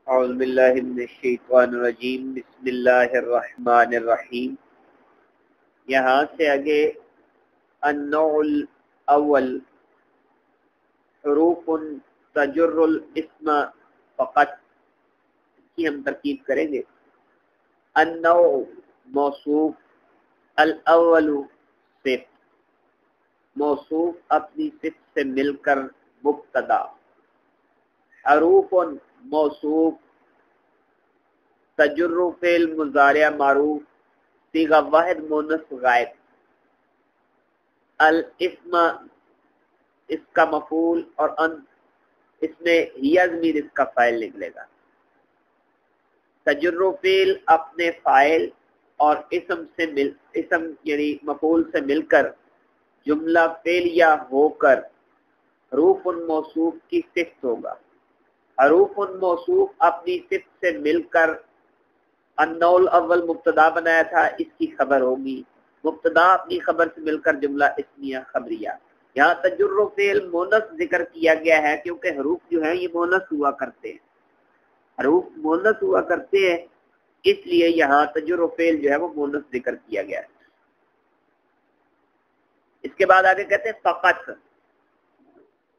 اعوذ باللہ من الشیطان الرجیم بسم اللہ الرحمن الرحیم۔ یہاں سے آگے النوع الاول حروف تجر الاسم فقط، اس کی ہم ترکیب کریں گے۔ النوع موصوف، الاول صفت، موصوف اپنی صفت سے مل کر مبتدا، حروف موصوف تجر فعل مضارع معروف صیغہ واحد مونث غائب، الاسم اس کا مفعول اور ان اس میں ہی ضمیر اس کا فاعل نکلے گا۔ تجر فعل اپنے فاعل اور اسم یعنی مفعول سے مل کر جملہ فعلیہ ہو کر حروف موصوف کی صفت ہوگا۔ حروف موصوف اپنی صفت سے مل کر النوع الاول مبتدا بنایا تھا، اس کی خبر ہوگی۔ مبتدا اپنی خبر سے مل کر جملہ اسمیہ خبریہ۔ یہاں تجر فعل مونث ذکر کیا گیا ہے کیونکہ حروف جو ہیں یہ مونث ہوا کرتے ہیں، حروف مونث ہوا کرتے ہیں، اس لیے یہاں تجر فعل جو ہے وہ مونث ذکر کیا گیا ہے۔ اس کے بعد آگے کہتے ہیں فقط،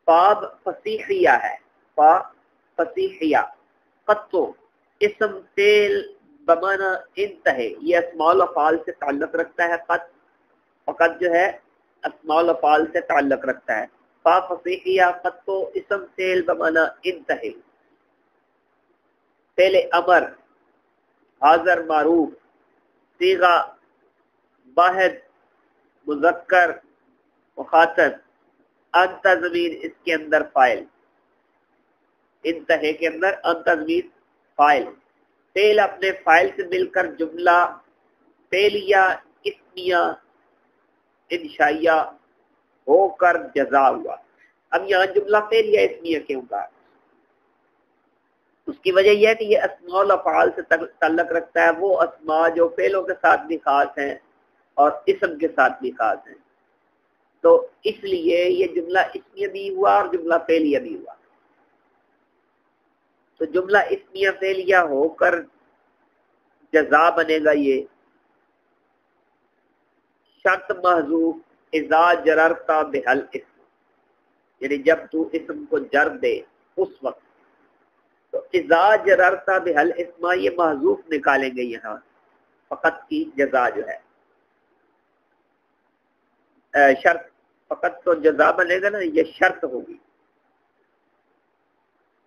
فاب فصیحیہ ہے، فا فصیحیہ، قطو اسم فعل بمانا انتہے، یہ اسماء الافعال سے تعلق رکھتا ہے۔ قط فقط جو ہے اسماء الافعال سے تعلق رکھتا ہے۔ فا فصیحیہ قطو اسم فعل بمانا انتہے، فعل امر حاضر معروف صیغہ واحد مذکر مخاطب، انت ضمیر اس کے اندر فاعل، انتہے کے اندر انت ضمیر فاعل، فعل اپنے فاعل سے مل کر جملہ فعلیہ اسمیہ انشائیہ ہو کر جزا ہوا۔ اب یہاں جملہ فعلیہ اسمیہ کیوں کہا؟ اس کی وجہ یہ ہے کہ یہ اسماء الافعال سے تعلق رکھتا ہے، وہ اسماء جو فعلوں کے ساتھ بھی خاص ہیں اور اسم کے ساتھ بھی خاص ہیں، تو اس لیے یہ جملہ اسمیہ بھی ہوا اور جملہ فعلیہ بھی ہوا۔ تو جملہ اسمیہ فعلیہ ہو کر جزا بنے گا یہ۔ شرط محذوف اذا جررت بحل اسم، یعنی جب تو اسم کو جر دے اس وقت، تو اذا جررت بحل اسم یہ محذوف نکالیں گے یہاں، فقط کی جزا جو ہے شرط، فقط تو جزا بنے گا نا، یہ شرط ہوگی۔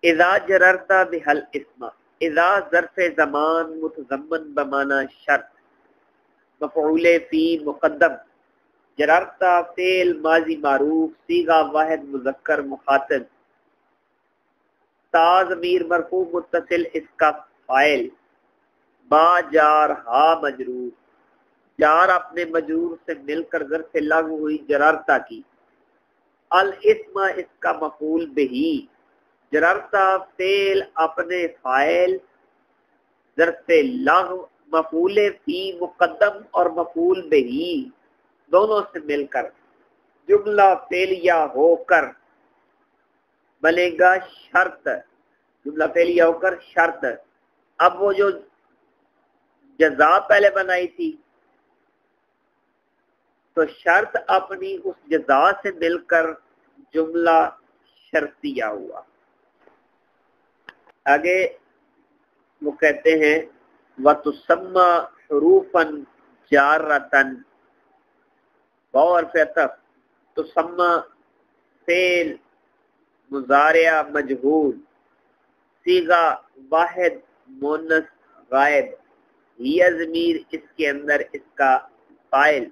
اذا جررت بحل اسم، اذا ظرف زمان متضمن بمانا شرط، مفعول فی مقدم، جررت فعل ماضی معروف صیغہ واحد مذکر مخاطب، تا ضمیر مرفوع متصل اس کا فاعل، با جار ہا مجرور، جار اپنے مجرور سے مل کر ظرف لغو ہوئی جررتا کی، الاسم اس کا مفعول بہی، جررتا فعل اپنے فاعل، ظرف لغو مفعول فی مقدم اور مفعول بہی دونوں سے مل کر جملہ فعلیہ ہو کر بنے گا شرط، جملہ فعلیہ ہو کر شرط۔ اب وہ جو جزا پہلے بنائی تھی تو شرط اپنی اس جزا سے مل کر جملہ شرطیہ ہوا۔ آگے وہ کہتے ہیں وَتُسَمَّى حُرُوفًا جَارَّةً، واو حرف عطف، تسمى فعل مضارع مجہول صیغہ واحد مونث غائب، یہ ضمیر اس کے اندر اس کا فاعل،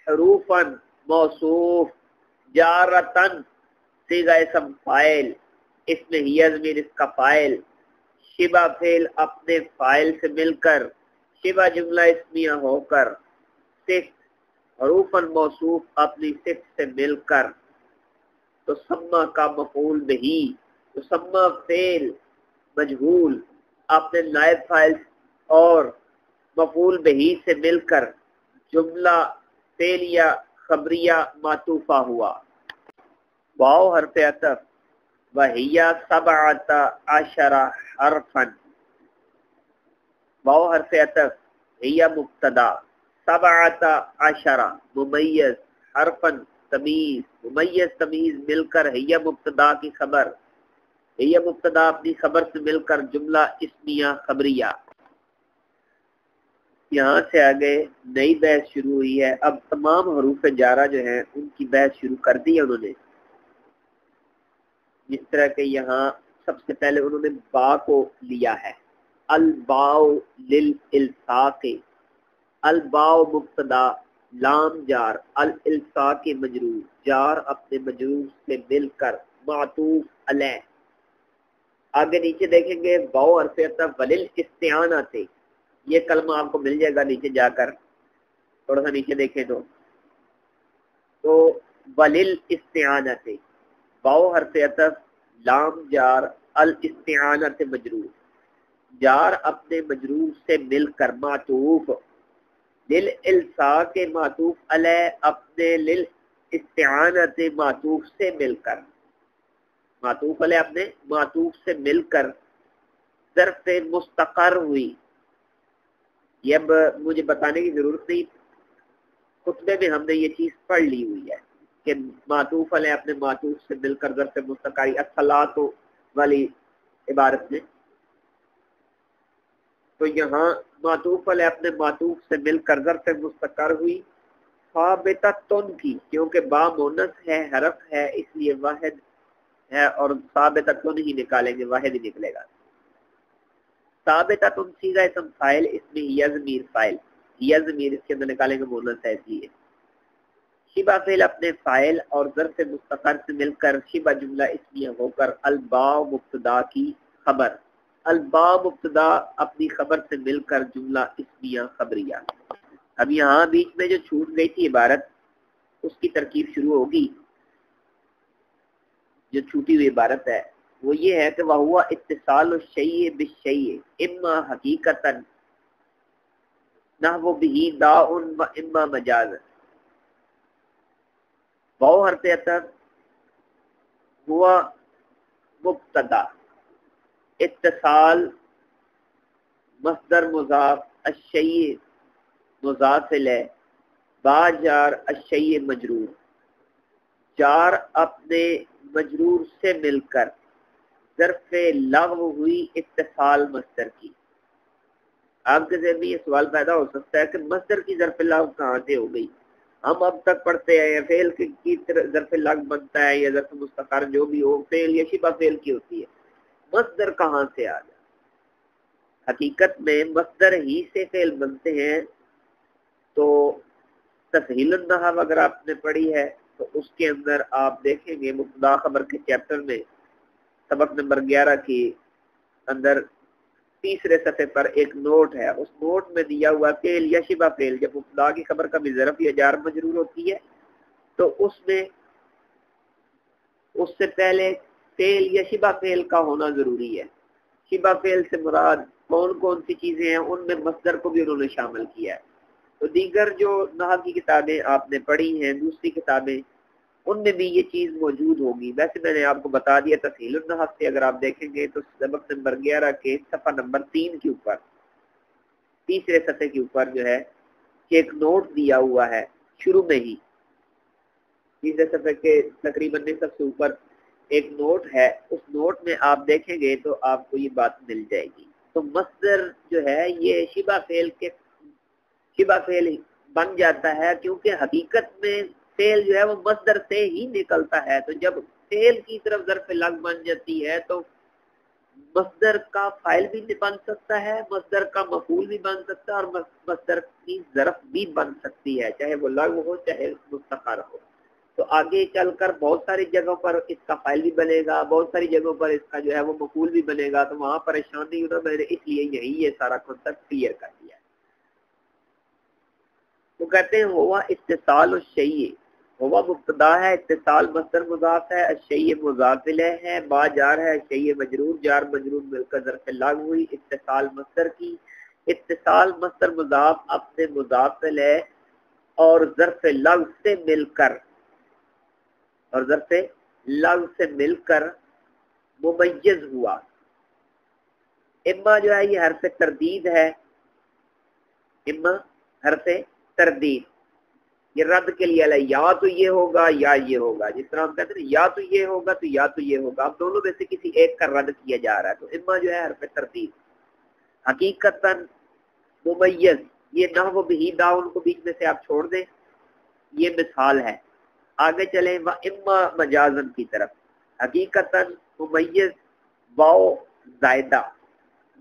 حروفاً موصوف، جارتاً صیغہ اسم فاعل، اس میں یہ ضمیر اس کا فاعل، شبہ فعل اپنے فاعل سے مل کر شبہ جملہ اسمیہ ہو کر، صفت حروفاً موصوف اپنی صفت سے مل کر، تسمہ کا مفعول بہی، تسمہ فعل مجہول اپنے نائب فاعل اور مفعول بہی سے مل کر جملہ فعلیہ خبریہ معطوفہ ہوا۔ واو حرف عطف، وَهِيَ 17 حرفاً، واو حرف عطف ہی مبتدا سبعۃ عشر ممیز حرفن تمیز ممیز تمیز مل کر ہی مبتدا کی خبر ہی مبتدا اپنی خبر سے مل کر جملہ اسمیہ خبریہ. یہاں سے آگے نئی بحث شروع ہوئی ہے. اب تمام حروف جارہ جو ہیں ان کی بحث شروع کر دی ہے انہوں نے. جس طرح کہ یہاں سب سے پہلے انہوں نے با کو لیا ہے. الباء للالصاق الباء مبتدا لام جار الالصاق مجرور جار اپنے مجرور سے مل کر معطوف علیہ. آگے نیچے دیکھیں گے واو حرف عطف وللاستعانۃ یہ کلمہ آپ کو مل جائے گا نیچے جا کر. تھوڑا سا نیچے دیکھیں تو وللاستعانۃ واو حرف عطف لام جار الاستعانۃ مجرور جار اپنے مجرور سے مل کر معطوف للالصاق معطوف علیہ اپنے للاستعانۃ معطوف سے مل کر معطوف علیہ اپنے معطوف سے مل کر ظرف مستقر ہوئی. یہ اب مجھے بتانے کی ضرورت نہیں، خطبے میں ہم نے یہ چیز پڑھ لی ہوئی ہے کہ معطوف علیہ اپنے معطوف سے مل کر ظرف مستقر الصلاۃ والی عبارت میں. تو یہاں معطوف علیہ اپنے معطوف سے مل کر ظرف مستقر ہوئی ثابتۃن کی، کیونکہ با مونث ہے حرف ہے اس لیے واحد ہے اور ثابتۃن ہی نکالیں گے، واحد ہی نکلے گا. ثابتۃن صیغہ اسم فاعل اس میں ہی ضمیر فاعل ہی ضمیر اس کے اندر نکالیں گے مونث ہے اس لیے. شبہ فعل اپنے فاعل اور ظرف مستقر سے مل کر شبہ جملہ اسمیہ ہو کر الباء مبتدا کی خبر الباء مبتدا اپنی خبر سے مل کر جملہ اسمیہ خبریہ. اب یہاں بیچ میں جو چھوٹ گئی تھی عبارت اس کی ترکیب شروع ہوگی. جو چھوٹی ہوئی عبارت ہے وہ یہ ہے کہ وہوا اتصال الشیء بالشیء اما حقیقتا نحو به داء و اما مجاز. واو حرف عطف ہوا مبتدا اتصال مصدر مضاف الشیء مضاف الیہ با جار الشیء مجرور جار اپنے مجرور سے مل کر ظرف لغو ہوئی اتصال مصدر کی. آپ کے ذہن میں یہ سوال پیدا ہو سکتا ہے کہ مصدر کی ظرف لغو کہاں سے ہو گئی؟ ہم اب تک پڑھتے ہیں یا فعل کی ظرف لغو بنتا ہے یا ظرف مستقر جو بھی ہو فعل یا شبہ فعل کی ہوتی ہے، مصدر کہاں سے آ جائے؟ حقیقت میں مصدر ہی سے فعل بنتے ہیں. تو تسہیل النحو اگر آپ نے پڑھی ہے تو اس کے اندر آپ دیکھیں گے مبتدا خبر کے چیپٹر میں سبق نمبر 11 کے اندر تیسرے صفحے پر ایک نوٹ ہے. اس نوٹ میں دیا ہوا فعل یا شبہ فعل جب مبتدا کی خبر کا بھی ظرف یا جار مجرور ہوتی ہے تو اس میں اس سے پہلے فعل یا شبہ فعل کا ہونا ضروری ہے. شبہ فعل سے مراد کون کون سی چیزیں ہیں ان میں مصدر کو بھی انہوں نے شامل کیا ہے. تو دیگر جو نحو کی کتابیں آپ نے پڑھی ہیں دوسری کتابیں ان میں بھی یہ چیز موجود ہوگی. ویسے میں نے آپ کو بتا دیا تسہیل النحو سے اگر آپ دیکھیں گے تو سبق نمبر 11 کے صفحہ نمبر 3 کے اوپر تیسرے صفحے کے اوپر جو ہے کہ ایک نوٹ دیا ہوا ہے شروع میں ہی تیسرے صفحے کے تقریباً نصف سے اوپر ایک نوٹ ہے. اس نوٹ میں آپ دیکھیں گے تو آپ کو یہ بات مل جائے گی. تو مصدر جو ہے یہ شبہ فعل بن جاتا ہے کیونکہ حقیقت میں فعل جو ہے وہ مصدر سے ہی نکلتا ہے. تو جب فعل کی طرف ظرف لغو بن جاتی ہے تو مصدر کا فاعل بھی بن سکتا ہے، مصدر کا مفعول بھی بن سکتا ہے اور مصدر کی ظرف بھی بن سکتی ہے چاہے وہ لغو ہو چاہے مستقر ہو. تو آگے چل کر بہت ساری جگہوں پر اس کا فاعل بھی بنے گا، بہت ساری جگہوں پر اس کا جو ہے وہ مفعول بھی بنے گا. تو وہاں پریشان نہیں ہونا، میں نے اس لیے یہی یہ سارا کنسپٹ کلیئر کر دیا. تو کہتے ہیں ہوا اتصال الشیء، ہوا مبتدا ہے، اتصال مصدر مضاف ہے، الشیء مضاف الیہ ہے، با جار ہے، الشیء مجرور جار مجرور مل کر ظرف لغو ہوئی اتصال مصدر کی. اتصال مصدر مضاف اپنے مضاف الیہ اور ظرف لغو سے مل کر ممیز ہوا. اما جو ہے یہ حرف تردید ہے اما حرف تردید، یہ رد کے لیے ہے، یا تو یہ ہوگا یا یہ ہوگا، جس طرح ہم کہتے ہیں یا تو یہ ہوگا تو یا تو یہ ہوگا، اب دونوں میں سے کسی ایک کا رد کیا جا رہا ہے، تو اما جو ہے حرف تردید۔ حقیقتاً ممیز، یہ نحو بہی داؤن کو بیچ میں سے آپ چھوڑ دیں، یہ مثال ہے۔ آگے چلیں و اما مجازن کی طرف، حقیقتاً ممیز واو زائدہ،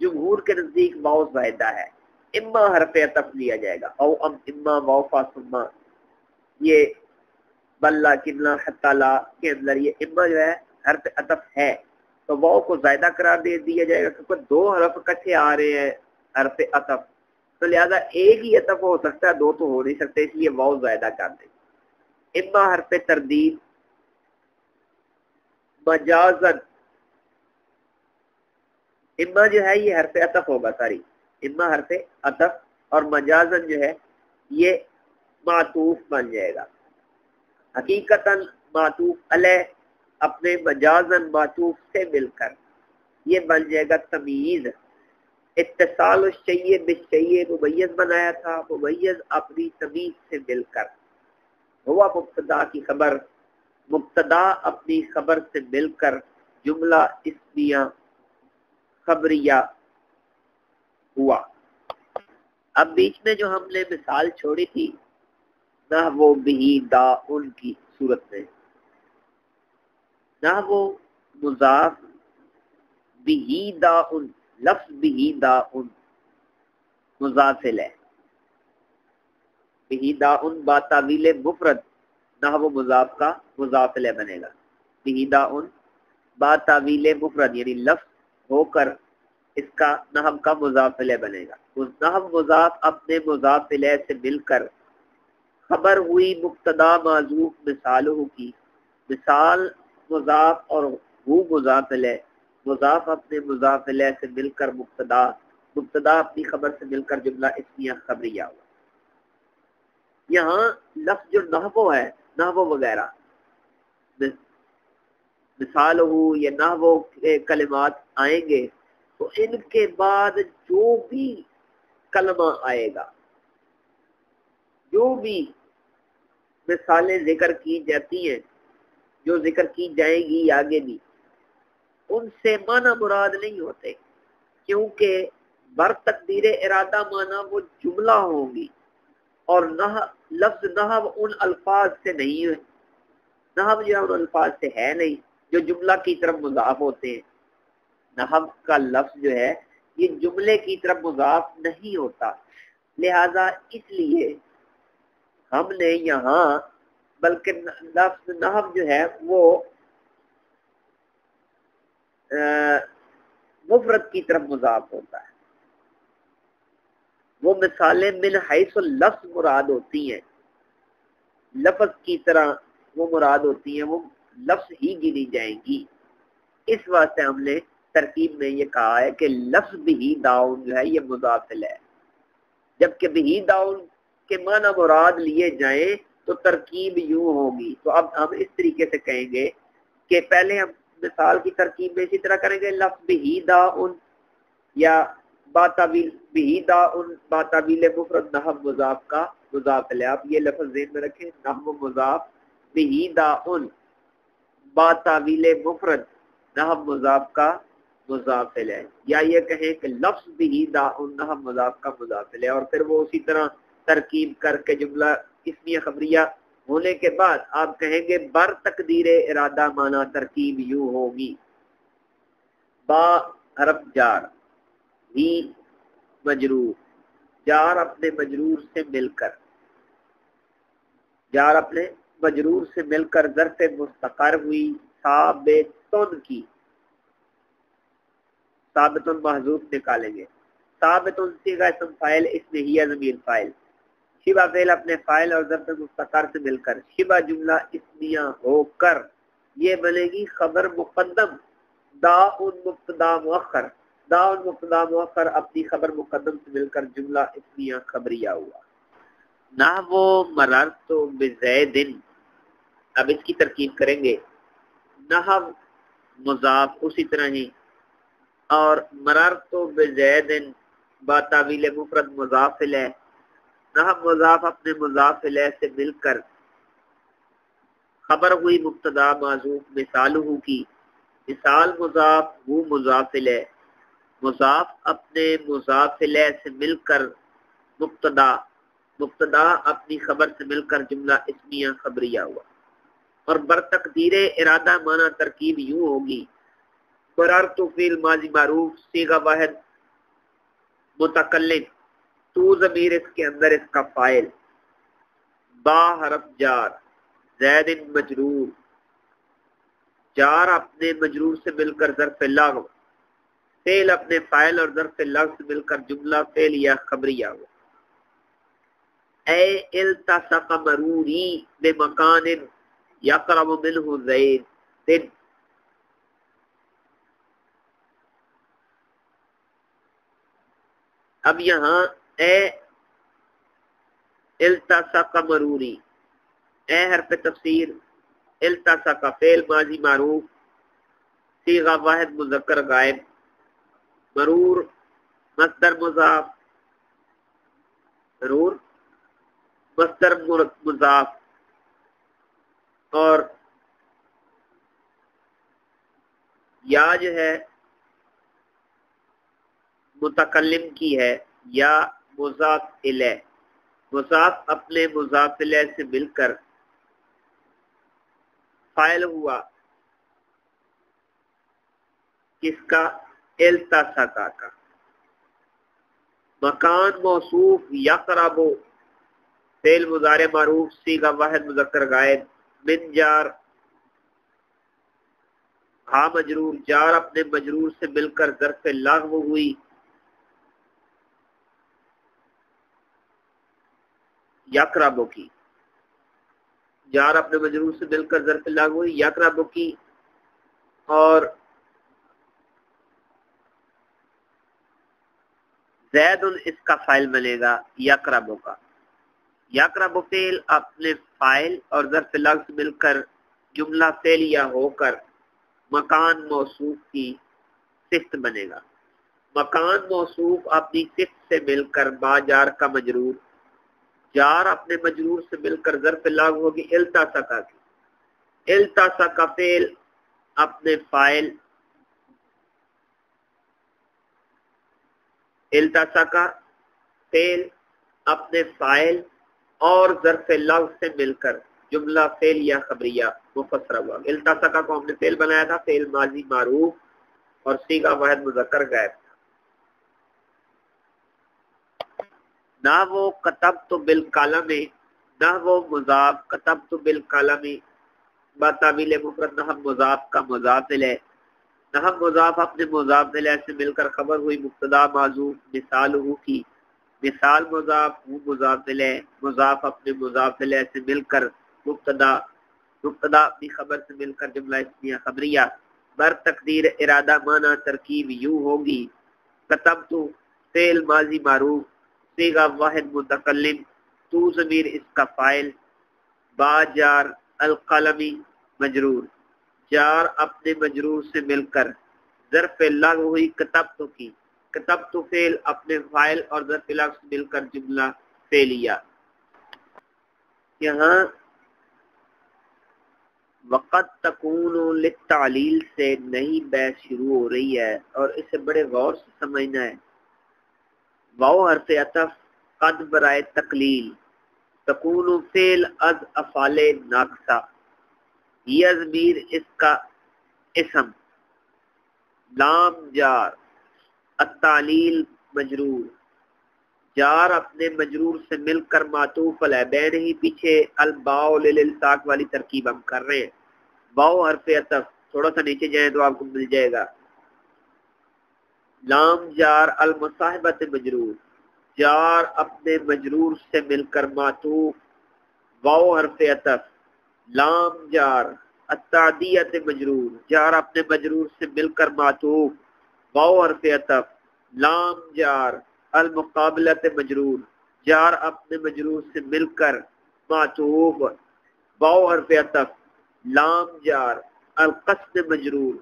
جمہور کے نزدیک واو زائدہ ہے، اما حرف عطف لیا جائے گا، او ام اما واو فاصمہ، یہ بلا کنلا حتی لا کے اندر یہ اما جو ہے حرف عطف ہے، تو واو کو زائدہ قرار دے دیا جائے گا، کیونکہ دو حرف اکٹھے آ رہے ہیں حرف عطف، تو لہذا ایک ہی عطف ہو سکتا ہے، دو تو ہو نہیں سکتے، اس لیے واو زائدہ کر دیں۔ اما حرف تردید مجازن، اما جو ہے یہ حرف عطف ہوگا، ساری اما حرف عطف، اور مجازن جو ہے یہ معطوف بن جائے گا۔ حقیقتاً معطوف علیہ اپنے مجازن معطوف سے مل کر یہ بن جائے گا تمییز۔ اتصال الشیء بالشیء ممیز بنایا تھا، ممیز اپنی تمیز سے مل کر، ہوا مبتدا کی خبر، مبتدا اپنی خبر سے مل کر جملہ اسمیہ خبریہ ہوا۔ اب بیچ میں جو ہم نے مثال چھوڑی تھی نحو بہی دا ان کی صورت میں، نحو مضاف بہی دا ان، لفظ بہی دا ان مضاف ہے، بہی دا ان با تعویل مفرد، نحو مضاف کا مضاف الیہ بنے گا، بہی دا ان با تعویل مفرد، یعنی لفظ ہو کر اس کا نحو کا مضاف الیہ بنے گا۔ نحو مضاف اپنے مضاف الیہ سے مل کر خبر ہوئی مبتدا معذوف مثالہ کی، مثال مضاف اور وہ مضاف الیہ، مضاف اپنے مضاف الیہ سے مل کر مبتدا، مبتدا اپنی خبر سے مل کر جملہ اسمیہ خبریہ ہوا۔ یہاں لفظ جو نحو ہے، نحو وغیرہ مثال ہو یا نحو کے کلمات آئیں گے تو ان کے بعد جو بھی کلمہ آئے گا، جو بھی مثالیں ذکر کی جاتی ہیں، جو ذکر کی جائیں گی آگے بھی، ان سے معنی مراد نہیں ہوتے، کیونکہ بر تقدیر ارادہ معنی وہ جملہ ہوں گی، اور لفظ نحو ان الفاظ سے نہیں ہے، نحو جو ہے ان الفاظ سے ہے نہیں جو جملہ کی طرف مضاف ہوتے ہیں، نحو کا لفظ جو ہے یہ جملے کی طرف مضاف نہیں ہوتا، لہذا اس لیے ہم نے یہاں بلکہ لفظ نحو جو ہے وہ مفرد کی طرف مضاف ہوتا ہے، وہ مثالیں من حیث اللفظ مراد ہوتی ہیں، لفظ کی طرح وہ مراد ہوتی ہیں، وہ لفظ ہی گنی جائیں گی، اس واسطے ہم نے ترکیب میں یہ کہا ہے کہ لفظ بھی داؤن جو ہے یہ مضاف ہے، جبکہ بھی داؤن کے معنی مراد لیے جائیں تو ترکیب یوں ہوگی۔ تو اب ہم اس طریقے سے کہیں گے کہ پہلے ہم مثال کی ترکیب میں اسی طرح کریں گے، لفظ بھی داؤن یا باتابیل بھی داؤن، باتابیل مفرد نحو مضاف کا مضاف ہے، آپ یہ لفظ ذہن میں رکھیں، نحو مضاف بھی داؤن باتابیل مفرد نحو مضاف کا مضاف ہے، یا یہ کہیں کہ لفظ بھی داؤن نحو مضاف کا مضاف ہے، اور پھر وہ اسی طرح ترکیب کر کے جملہ اسمیہ خبریہ ہونے کے بعد آپ کہیں گے بر تقدیر ارادہ معنی ترکیب یوں ہوگی، با حرف جار، بھی مجرور، جار اپنے مجرور سے مل کر، جار اپنے مجرور سے مل کر ظرف مستقر ہوئی ثابتن کی، ثابتن محذوف نکالیں گے، ثابتن صیغہ اسم فاعل، اس میں ہی ضمیر فاعل، شبہ فعل اپنے فاعل اور ظرف مستقر سے مل کر شبہ جملہ اسمیہ ہو کر یہ بنے گی خبر مقدم، داؤن مبتدا مؤخر، داؤن مبتدا مؤخر اپنی خبر مقدم سے مل کر جملہ اسمیہ خبریہ ہوا۔ نحو مررت بزید، اب اس کی ترکیب کریں گے، نحو مضاف اسی طرح ہی، اور مررت بزید با تعویل مفرد مضاف الیہ، نحب مضاف اپنے مضاف الیہ سے مل کر خبر ہوئی مبتدا معذوف مثالہ کی، مثال مضاف وہ مضاف الیہ، مضاف اپنے مضاف الیہ سے مل کر مبتدا، مبتدا اپنی خبر سے مل کر جملہ اسمیہ خبریہ ہوا۔ اور برتقدیر ارادہ معنی ترکیب یوں ہوگی، بررت فعل ماضی معروف صیغہ واحد متکلم، تو ضمیر اس کے اندر اس کا فاعل، با حرف جار، زید مجرور، جار اپنے مجرور سے مل کر ظرف لغو، فعل اپنے فاعل اور ظرف لغو سے مل کر جملہ فعلیہ خبریہ ہوا۔ اے التصق مروری بمکان یقرب منہ زید، اب یہاں اے التصق مروری، اے حرف تفسیر، التصق فعل ماضی معروف صیغہ واحد مذکر غائب، مرور مصدر مضاف، مرور مصدر مضاف، اور یا جو ہے متکلم کی ہے، یا مضاف الیہ، مضاف اپنے مضاف الیہ سے مل کر فاعل ہوا کس کا؟ التصقا کا۔ مکان موصوف یقرب فعل مضارع معروف صیغہ واحد مذکر غائب، من جار ہاں مجرور، جار اپنے مجرور سے مل کر ظرف لغو ہوئی، یقرب کی، جار اپنے مجرور سے مل کر ظرف لغو ہوئی یقرب کی، اور زید اس کا فاعل بنے گا یقرب کا۔ یقرب فعل اپنے فاعل اور ظرف لغو سے مل کر جملہ فعلیہ ہو کر مکان موصوف کی صفت بنے گا۔ مکان موصوف اپنی صفت سے مل کر با جار کا مجرور، جار اپنے مجرور سے مل کر ظرف لغو ہوگی التصقا کی، التصقا فعل اپنے فاعل، التصقا فعل اپنے فاعل اور ظرف لغو سے مل کر جملہ فعلیہ خبریہ مفسرہ ہوا۔ التصقا کو ہم نے فعل بنایا تھا، فعل ماضی معروف اور صیغہ واحد مذکر غائب تھا۔ نہ وہ کتبت بالقلم، نہ وہ مضاف کتبت بالقلم بتاویل مفرد نحو مضاف کا مضاف الیہ، نحو مضاف اپنے مضاف الیہ سے مل کر خبر ہوئی مبتدا معذوف مثالہ کی، مثال مضاف وہ مضاف الیہ، مضاف اپنے مضاف الیہ سے مل کر مبتدا، مبتدا اپنی خبر سے مل کر جملہ اسمیہ خبریہ۔ بر تقدیر ارادہ معنی ترکیب یوں ہوگی، کتبت فعل ماضی معروف صیغہ واحد متکلم، تو ضمیر اس کا فاعل، با جار القلمی مجرور، جار اپنے مجرور سے مل کر ظرف لغو ہوئی کتبت کی، کتبت فعل اپنے فاعل اور ظرف لغو سے مل کر جملہ فعلیہ۔ یہاں وقت تکون للتعلیل سے نئی بحث شروع ہو رہی ہے اور اسے بڑے غور سے سمجھنا ہے۔ واو حرف عطف قد برائے تقلیل، تکون فعل از افعال ناقصہ، یہ ضمیر اس کا اسم، لام جار، التعلیل مجرور، جار اپنے مجرور سے مل کر معطوف علیہ، بین ہی پیچھے الباء للالتاق والی ترکیب ہم کر رہے ہیں۔ واو حرف عطف، تھوڑا سا نیچے جائیں تو آپ کو مل جائے گا، لام جار المصاحبت مجرور، جار اپنے مجرور سے مل کر معطوف، واو حرف عطف، لام جار التعدیت مجرور، جار اپنے مجرور سے مل کر معطوف، واو حرف عطف، لام جار المقابلت مجرور، جار اپنے مجرور سے مل کر معطوف، واو حرف عطف، لام جار القصد مجرور،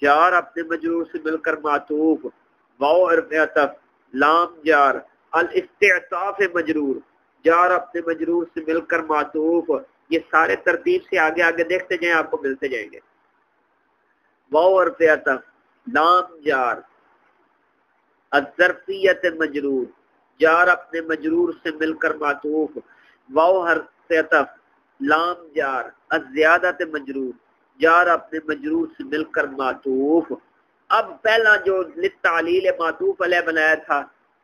جار اپنے مجرور سے مل کر معطوف، واو حرف عطف، لام جار الاستعطاف مجرور، جار اپنے مجرور سے مل کر معطوف، یہ سارے ترتیب سے آگے آگے دیکھتے جائیں، آپ کو ملتے جائیں گے. واو حرف عطف، لام جار، الظرفیت مجرور، جار اپنے مجرور سے مل کر معطوف، واو حرف عطف، لام جار، الزیادت مجرور، جار اپنے مجرور سے مل کر معطوف. اب پہلا جو للتعلیل معطوف علیہ بنایا تھا،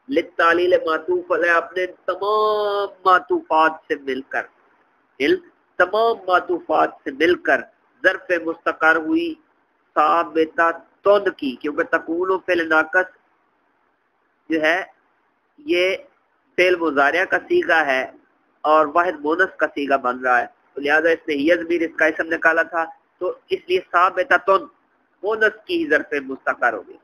للتعلیل معطوف علیہ اپنے تمام معطوفات سے مل کر، تمام معطوفات سے مل کر ظرف مستقر ہوئی ثابتہ تن کی، کیونکہ تکون و فعل ناقص جو ہے یہ فعل مضارع کا صیغہ ہے اور واحد مونث کا صیغہ بن رہا ہے، تو لہذا اس نے ہی ضمیر اس کا اسم نکالا تھا، تو اس لیے ثابتۃ مونث کی ظرف مستقر ہوگی.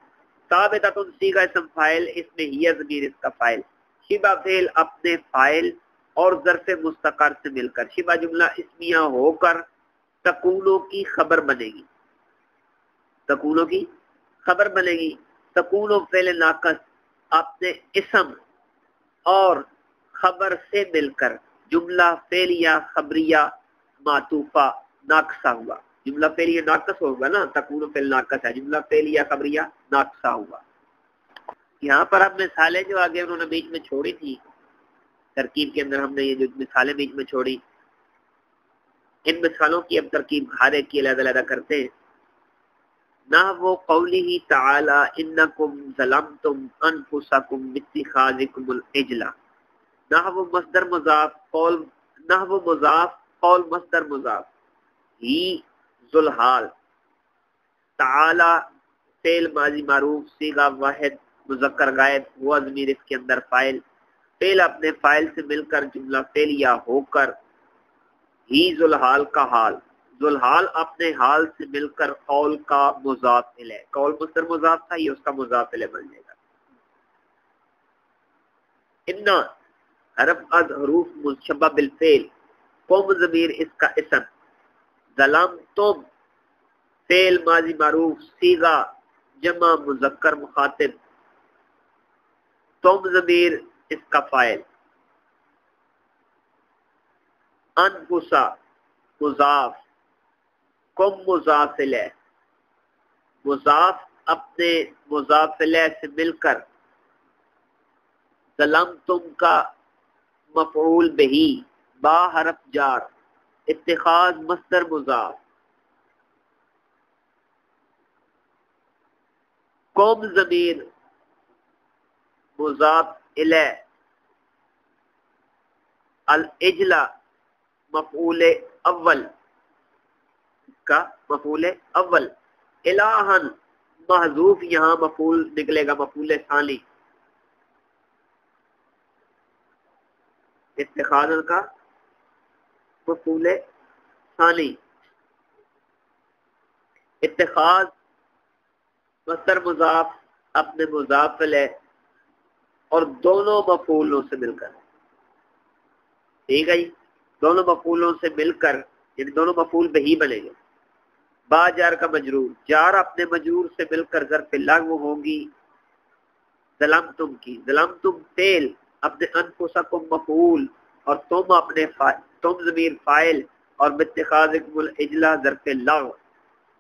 ثابتۃ صیغہ اسم فاعل، اس میں ہی ضمیر اس کا فاعل، شبہ فعل اپنے فاعل اور ظرف مستقر سے مل کر شبہ جملہ اسمیہ ہو کر تکونوں کی خبر بنے گی، تکونوں کی خبر بنے گی. تکون و فعل ناقص اپنے اسم اور خبر سے مل کر جملہ فعلیہ خبریہ معطوفہ ناقصہ ہوا. جملہ فعلیہ ناقص ہوگا نا، تکون و فعل ناقص ہے، جملہ فعلیہ خبریہ ناقصہ ہوا. یہاں پر اب مثالیں جو آگے انہوں نے بیچ میں چھوڑی تھی ترکیب کے اندر، ہم نے یہ جو مثالیں بیچ میں چھوڑی، ان مثالوں کی اب ترکیب ہر ایک کی علیحدہ علیحدہ کرتے ہیں. نحو قوله تعالی انکم ظلمتم انفسکم باتخاذکم العجل. نحو مصدر مضاف، قول نحو مضاف، قول مصدر مضاف، ہی ذوالحال، تعالی فعل ماضی معروف صیغہ واحد مذکر غائب، ہوا ضمیر اس کے اندر فاعل، فعل اپنے فاعل سے مل کر جملہ فعلیہ ہو کر ہی ذوالحال کا حال، ذوالحال اپنے حال سے مل کر قول کا مضاف الیہ، قول مصدر مضاف تھا، یہ اس کا مضاف الیہ بن جائے گا. ان حرف از حروف مشبہ بالفعل، قوم ضمیر اس کا اسم، ظلمتم فعل ماضی معروف صیغہ جمع مذکر مخاطب، تم ضمیر اس کا فاعل، انفسا مضاف، کم مضاف الیہ، مضاف اپنے مضاف الیہ سے مل کر ظلمتم کا مفعول بہی با حرف جار، اتخاذ مصدر مضاف، قوم ضمیر مضاف الیہ، العجلہ مفعول اول کا مفعول اول، الہن محذوف یہاں مفعول نکلے گا مفعول ثانی، اتخاذ کا مفعول ثانی، اتخاذ مصدر مضاف اپنے مضاف الیہ اور دونوں مفعولوں سے مل کر، ٹھیک ہے جی، دونوں مفعولوں سے مل کر یعنی دونوں مفعول بہی بنے گے. با جار کا مجرور، جار اپنے مجرور سے مل کر ظرف لغو ہوگی ظلمتم کی، ظلمتم فعل اپنے انفسکم مفعول اور تم اپنے تم ضمیر فاعل اور باتخاذکم العجلہ ظرف لغو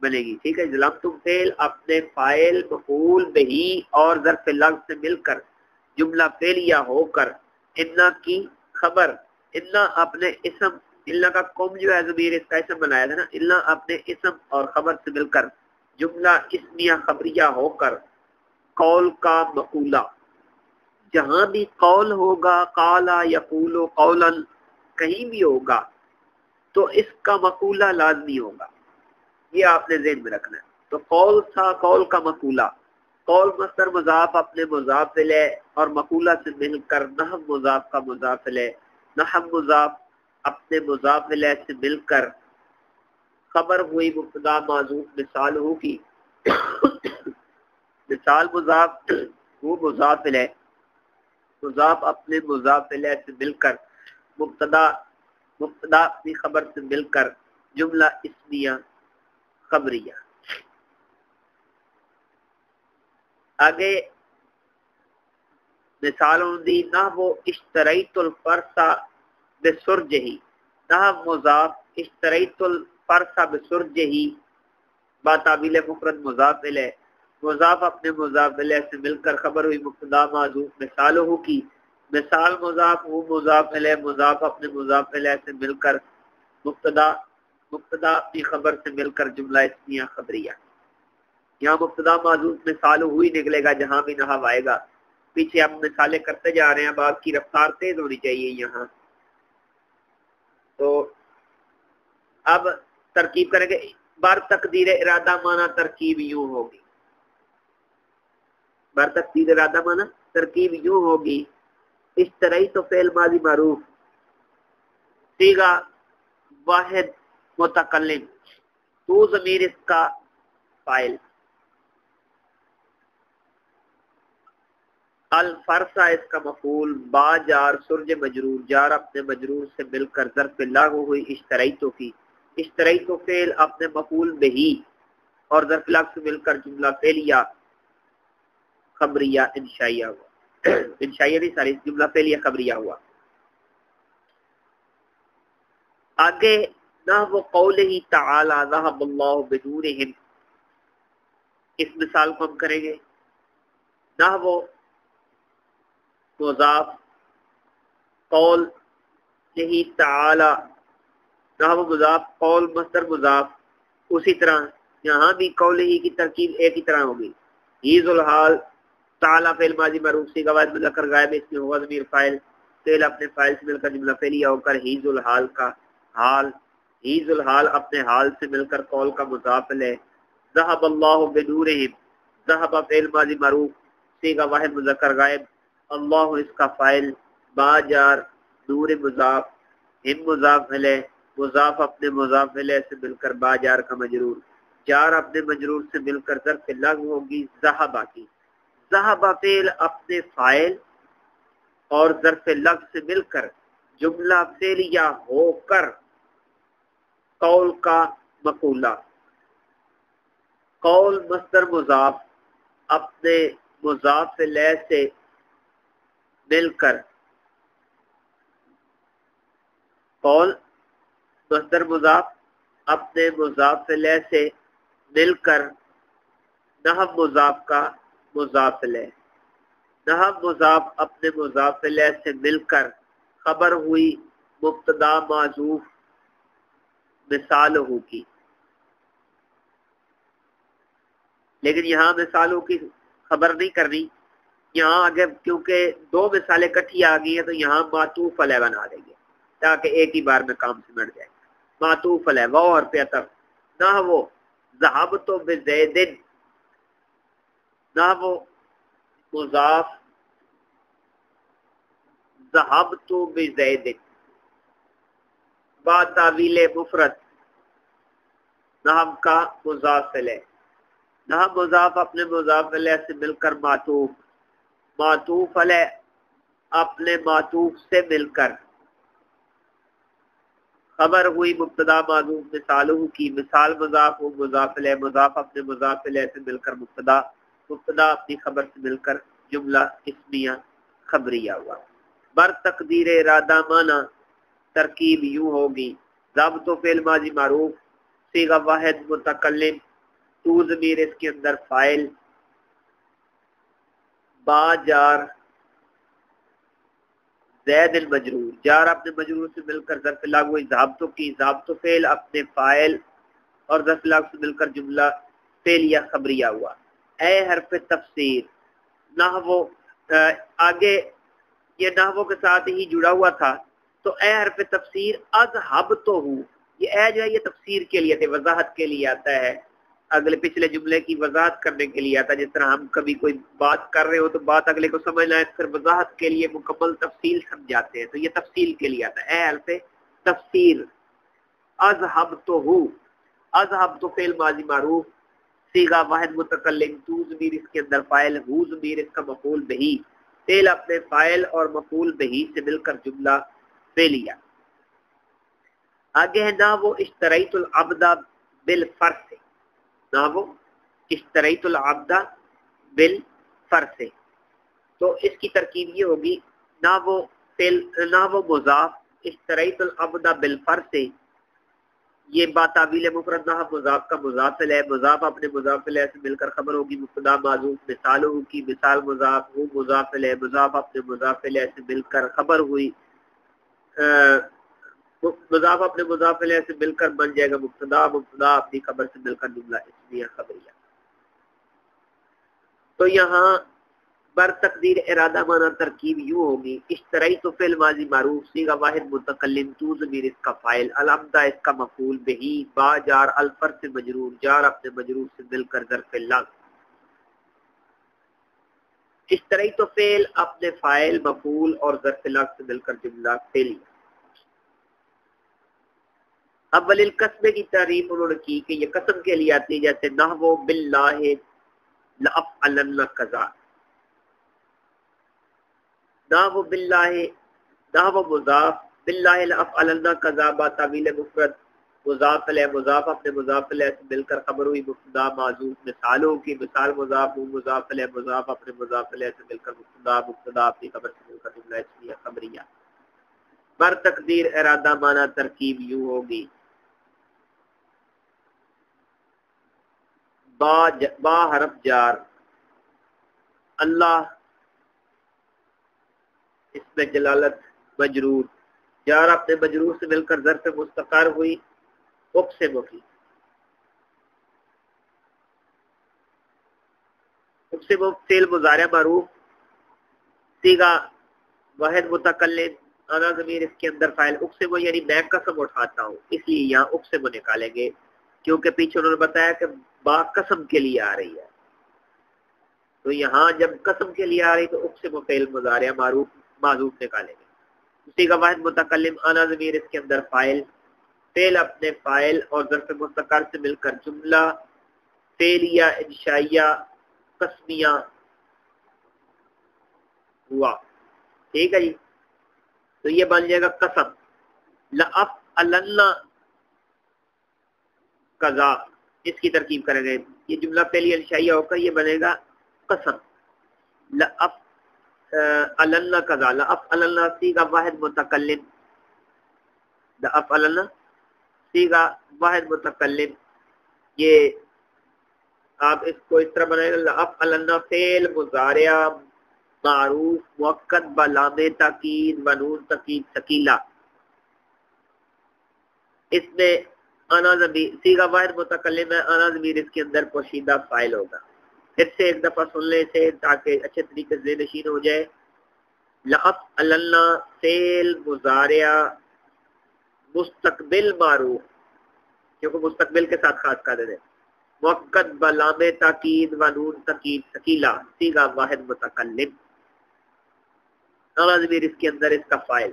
بنے گی. ٹھیک ہے، ظلمتم فعل اپنے فاعل مفعول بہی اور ظرف لغو سے مل کر جملہ فعلیہ ہو کر انا کی خبر، انا اپنے اسم، الا کا قوم جو ہے ضمیر اس کا اسم بنایا تھا نا، الا اپنے اسم اور خبر سے مل کر جملہ اسمیہ خبریہ ہو کر قول کا مقولہ، جہاں بھی قول ہوگا قالا یقول قولا کہیں بھی ہوگا تو اس کا مقولہ لازمی ہوگا، یہ آپ نے ذہن میں رکھنا ہے. تو قول تھا، قول کا مقولہ، قول مصدر مضاف اپنے مضاف الیہ اور مقولہ سے مل کر نحو مضاف کا مضاف الیہ، نحو مضاف اپنے مضاف الیہ سے مل کر خبر ہوئی مبتدا معذوف مثال ہوگی مثال مضاف وہ مضاف الیہ، مضاف اپنے مضاف الیہ سے مل کر مبتدا اپنی خبر سے مل کر جملہ اسمیہ خبریہ. آگے مثالوں دی نہ وہ اشتریت الفرسا بسرجہی، نہ مضاف اشتریت الفرسا بسرجہی با تعبیل مفرد مضاف الیہ، مضاف اپنے مضاف الیہ سے مل کر خبر ہوئی مبتدا معذوف مثالہ کی، مثال مضاف ہو مضاف الیہ، مضاف اپنے مضاف الیہ سے مل کر مبتدا، مبتدا اپنی خبر سے مل کر جملہ اسمیہ خبریہ۔ یہاں مبتدا معذوف مثال ہوئی نکلے گا جہاں بھی نحو آئے گا۔ پیچھے ہم مثالیں کرتے جا رہے ہیں، اب آپ کی رفتار تیز ہونی چاہیے یہاں۔ تو اب ترکیب کریں گے، بر تقدیر ارادہ مانا ترکیب یوں ہوگی، بر تقدیر ارادہ مانا ترکیب یوں ہوگی، اشتری تو فعل ماضی معروف، صیغہ واحد متکلم، تو ضمیر اس کا فاعل، الفرسا اس کا مفعول، با جار سرج مجرور، جار اپنے مجرور سے مل کر ظرف لاغو ہوئی اشتریتو کی، اشتریتو فعل اپنے مفعول بہی اور ظرف لاغو سے مل کر جملہ فعلیہ خبریہ انشائیہ ہوا، انشائیہ نہیں ساری جملہ فعلیہ خبریہ ہوا۔ آگے نحو قولہ تعالی ذہب اللہ بنورہم، اس مثال کو ہم کریں گے، نحو مضاف قول یہی تعالی، نحو مضاف قول مصدر مضاف، اسی طرح یہاں بھی قول ہی کی ترکیب ایک ہی طرح ہوگی، ہی ذو الحال تعالی فعل ماضی معروف صیغہ واحد مذکر غائب اس میں ہوا ضمیر فاعل، فعل اپنے فاعل سے مل کر جملہ فعلیہ ہو کر ہی ذو الحال کا حال، ہی ذو الحال اپنے حال سے مل کر قول کا مضاف ہے، ذهب اللہ بنورہم، ذهب فعل ماضی معروف صیغہ واحد مذکر غائب، اللہ اس کا فاعل، با جار نور مضاف، ہم مضاف الیہ، مضاف اپنے مضاف الیہ سے مل کر با جار کا مجرور، جار اپنے مجرور سے مل کر ظرف لغو ہوگی ذہبہ کی، ذہبہ فعل اپنے فاعل اور ظرف لغو سے مل کر جملہ فعلیہ ہو کر قول کا مقولہ، قول مصدر مضاف اپنے مضاف الیہ سے مل کر، قول مصدر مضاف اپنے مضاف الیہ سے مل کر نحو مضاف کا مضاف الیہ، نحو مضاف اپنے مضاف الیہ سے مل کر خبر ہوئی مبتدا معذوف مثالہ کی، لیکن یہاں مثالوں کی خبر نہیں کرنی، یہاں اگر کیونکہ دو مثالیں کٹھی آ گئی ہیں تو یہاں معطوف علیہ بنا دیں گے تاکہ ایک ہی بار میں کام سمٹ جائے، معطوف علیہ واو حرف عطف، نہ وہ ذهبت بزید، نہ وہ مضاف ذهبت بزید با تعویل مفرد، نحو کا مضاف الیہ، نحو مضاف اپنے مضاف الیہ سے مل کر معطوف، معطوف علیہ اپنے معطوف سے مل کر خبر ہوئی مبتدا معذوف مثالہ کی، مثال مضاف و مضاف الیہ، مضاف اپنے مضاف الیہ سے مل کر مبتدا، مبتدا اپنی خبر سے مل کر جملہ اسمیہ خبریہ ہوا۔ بر تقدیر ارادہ مانا ترکیب یوں ہوگی، ضابط و فعل ماضی معروف صیغہ واحد متکلم، تو ضمیر اس کے اندر فاعل، با جار زید المجرور، جار اپنے مجرور سے مل کر ظرف لاغو ہوئی ضابطوں کی، ضابط و فعل اپنے فاعل اور ظرف لاغو سے مل کر جملہ فعلیہ خبریہ ہوا۔ اے حرف تفسیر، نحو آگے یہ نحو کے ساتھ ہی جڑا ہوا تھا، تو اے حرف تفسیر اذهب تو ہوں، یہ اے جو ہے یہ تفسیر کے لیے تھے، وضاحت کے لیے آتا ہے، اگلے پچھلے جملے کی وضاحت کرنے کے لیے آتا ہے، جس طرح ہم کبھی کوئی بات کر رہے ہو تو بات اگلے کو سمجھ لائیں پھر وضاحت کے لیے مکمل تفصیل سمجھاتے ہیں، تو یہ تفصیل کے لیے آتا ہے، اے حرف تفسیر اذهب تو ہوں، اذهب تو فعل ماضی معروف صیغہ واحد متکلم، تو ضمیر اس کے اندر فاعل، ہو ضمیر اس کا مفعول بہی، فعل اپنے فاعل اور مفعول بہی سے مل کر جملہ فعلیہ۔ آگے ہے نہ وہ اشتریت العبد بالفرس، نہ وہ اشتریت العبد بالفرس، تو اس کی ترکیب یہ ہوگی نہ وہ مضاف اشتریت العبد بالفر سے، یہ بات تعویل مفرد نہ مضاف کا مضاف ہے، مضاف اپنے مضاف الیہ سے مل کر خبر ہوگی مبتدا معذوف، مثالوں کی مثال مضاف، وہ مضاف الیہ مضاف اپنے مضاف الیہ سے مل کر خبر ہوئی، مضاف اپنے مضاف الیہ سے مل کر بن جائے گا مبتدا، مبتدا اپنی خبر سے مل کر جملہ اسمیہ خبریہ۔ تو یہاں بر تقدیر ارادہ مانا ترکیب یوں ہوگی اشتریت تو فعل ماضی معروف، صیغہ واحد متکلم، تو ضمیر اس کا فاعل، الحمدہ اس کا مفعول بہی، با جار الفر سے مجرور، جار اپنے مجرور سے مل کر ظرف لفظ، اشتریت تو فعل اپنے فاعل مفعول اور ظرف لفظ سے مل کر جملہ فعلیہ۔ اول القسم کی تعریف انہوں نے کی کہ یہ قسم کے لیے آتی ہے، جیسے نحو باللہ لأفعلن کذا، نحو باللہ، نحو مضاف، باللہ لأفعلن کذا با تعویل مفرد، مضاف الیہ مضاف اپنے مضاف الیہ سے مل کر خبر ہوئی مبتدا معذوف، مثالوں کی مثال مضاف، مضاف الیہ مضاف اپنے مضاف الیہ سے مل کر مبتدا، مبتدا اپنی خبر سے مل کر جملہ اسمیہ خبریہ۔ بر تقدیر ارادہ مانا ترکیب یوں ہوگی با حرف جار، اللہ اس میں جلالت مجرور، جار اپنے مجرور سے مل کر ظرف مستقر ہوئی اقسم کی، اقسم فعل مضارع معروف، صیغہ واحد متکلم، انا ضمیر اس کے اندر فاعل، اقسم یعنی میں قسم اٹھاتا ہوں، اس لیے یہاں اقسم نکالیں گے کیونکہ پیچھے انہوں نے بتایا کہ با قسم کے لیے آ رہی ہے، تو یہاں جب قسم کے لیے آ رہی تو اقسم فعل مضارع معروف معذوف نکالیں گے، اسی کا واحد متکلم، انا ضمیر اس کے اندر فاعل، فعل اپنے فاعل اور ظرف مستقر سے مل کر جملہ فعلیہ انشائیہ قسمیہ ہوا، ٹھیک ہے جی۔ تو یہ بن جائے گا قسم، لأفعلن قضا، اس کی ترکیب کریں گے، یہ جملہ فعلیہ انشائیہ ہو کر یہ بنے گا قسم، لأفعلن قضا، لأفعلن صیغہ واحد متکلم، لأفعلن صیغہ واحد متکلم، یہ آپ اس کو اس طرح بنائیں گے لأفعلن فعل مضارع معروف مؤکد بلام تاکید ونون تاکید ثقیلہ، اس میں انا ضمیر صیغہ واحد متکلم ہے، انا ضمیر اس کے اندر پوشیدہ فاعل ہوگا۔ پھر سے ایک دفعہ سن لیں اسے تاکہ اچھے طریقے سے ذہن نشین ہو جائے، لأفعلن فعل مضارع مستقبل معروف، کیونکہ مستقبل کے ساتھ خاص کر دیں، مؤکد بلام تاکید ونون تاکید ثقیلہ، صیغہ واحد متکلم، انا ضمیر اس کے اندر اس کا فاعل،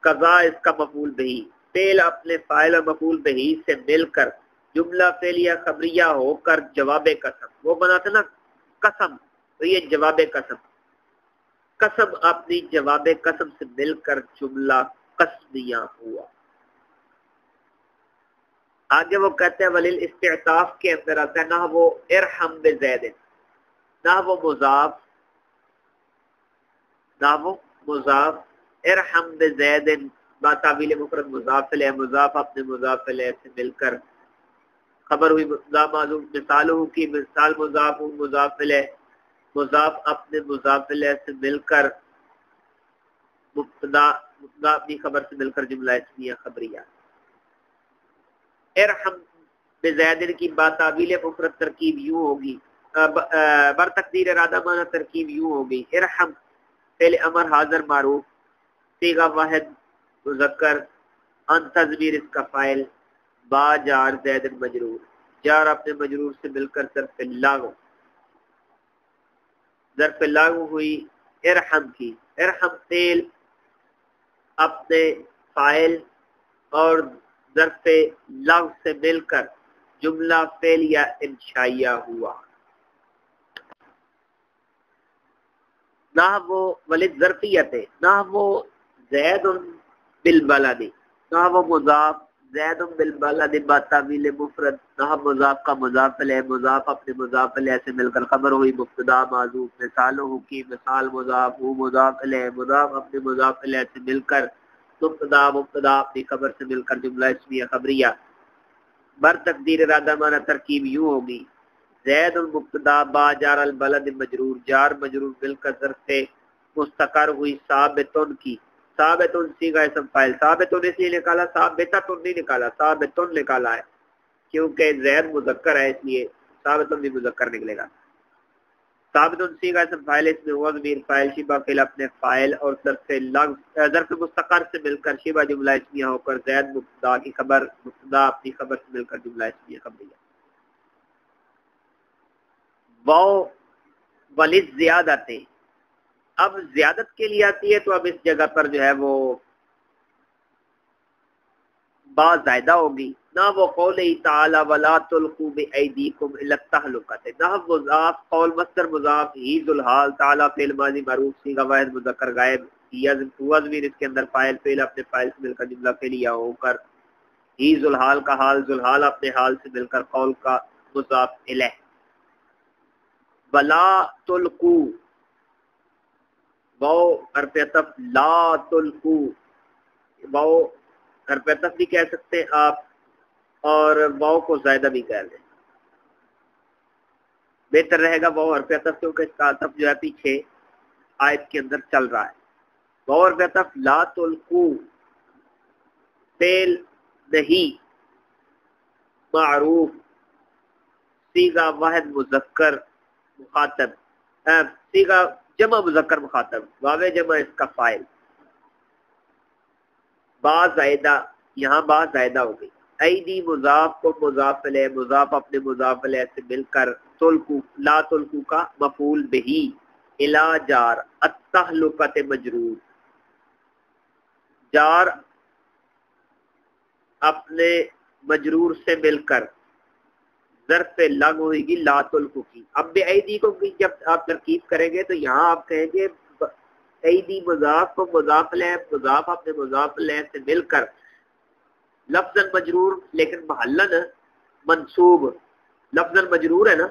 قضا اس کا مفعول بہی، فعل اپنے فاعل اور مفعول بہی سے مل کر جملہ فعلیہ خبریہ ہو کر جواب قسم، وہ بنا تھا نا قسم، تو یہ جواب قسم، قسم اپنی جواب قسم سے مل کر جملہ قسمیہ ہوا۔ آگے وہ کہتے ہیں ولیل استعطاف کے اندر آتا ہے نہ وہ ارحم بزید، نہ وہ مضاف، نہ وہ مضاف، ارحم بزید با تعویل مفرد مضاف الیہ مضاف اپنے مضاف الیہ سے مل کر خبر ہوئی مبتدا معذوف، مثالوں کی مثال مضاف مضاف الیہ مضاف اپنے مضاف الیہ سے مل کر مبتدا اپنی خبر سے مل کر جملہ اسمیہ خبریہ۔ ارحم بزید کی با تعویل مفرد ترکیب یوں ہوگی، بر تقدیر ارادہ مانا ترکیب یوں ہوگی ارحم فعل امر حاضر معروف، صیغہ واحد مذکر، انت ضمیر اس کا فاعل، با جار زید مجرور، جار اپنے مجرور سے مل کر ظرف لاغو ہوئی ارحم کی، ارحم فعل اپنے فاعل اور ظرف لاغو سے مل کر جملہ فعلیہ انشائیہ ہوا۔ نہ وہ ولد ظرفیت ہے، نہ وہ زید بالبلد، نہ وہ مضاف زید بالبلد بتاویل مفرد نحو مضاف کا مضاف الیہ مضاف اپنے مضاف الیہ سے مل کر خبر ہوئی مبتدا معذوف مثالہ کی مثال مضاف ہو مضاف الیہ مضاف اپنے مضاف الیہ سے مل کر مبتدا مبتدا اپنی خبر سے مل کر جملہ اسمیہ خبریہ بر تقدیر ارادہ معنی ترکیب یوں ہوگی زید المبتدا با جار البلد مجرور جار مجرور مل کر ظرف مستقر ہوئی ثابتن کی ثابتن صیغہ اسم فاعل ثابتن اس لیے نکالا ثابتن نہیں نکالا ثابتن نکالا ہے کیونکہ زید مذکر ہے اس لیے ثابتن بھی مذکر نکلے گا ثابتن صیغہ اسم فاعل اس میں ہوا ضمیر فاعل شبہ فعل اپنے فاعل اور ظرف مستقر سے مل کر شبہ جملہ اسمیہ ہو کر زید مبتدا کی خبر مبتدا اپنی خبر سے مل کر جملہ اسمیہ خبریہ واو ولد زیادتیں اب زیادت کے لیے آتی ہے تو اب اس جگہ پر جو ہے وہ با زائدہ ہوگی نہ وہ قول تعالی ولا تلقوا بایدیکم الی التہلکۃ نہ مضاف قول مصدر مضاف ہی ذوالحال تعالی فعل ماضی معروف صیغہ واحد مذکر غائب ہوا ضمیر اس کے اندر فاعل فعل اپنے فاعل سے مل کر جملہ فعلیہ ہو کر ہی ذوالحال کا حال ذوالحال اپنے حال سے مل کر قول کا مضاف الیہ ولا تلقوا واو حرف عطف لا تلقوا واو حرف عطف بھی کہہ سکتے ہیں آپ اور واو کو زائدہ بھی کہہ دیں بہتر رہے گا واو حرف عطف کیونکہ اس کا عطف جو ہے پیچھے آیت کے اندر چل رہا ہے واو حرف عطف لا تلقوا فعل نہیں معروف صیغہ واحد مذکر مخاطب صیغہ جمع مذکر مخاطب واو جمع اس کا فاعل با زائدہ یہاں با زائدہ ہو گئی ایدی مضاف کو مضاف الیہ مضاف اپنے مضاف الیہ سے مل کر تلقو لا تلقو کا مفعول بہی الا جار التہلکۃ مجرور جار اپنے مجرور سے مل کر ظرف لگ ہوئے گی لا تلقو کی اب بے ایدی کو جب آپ ترکیب کریں گے تو یہاں آپ کہیں گے ایدی مضاف کو مضاف الیہ مضاف اپنے مضاف الیہ سے مل کر لفظ مجرور لیکن محلن منصوب لفظ مجرور ہے نا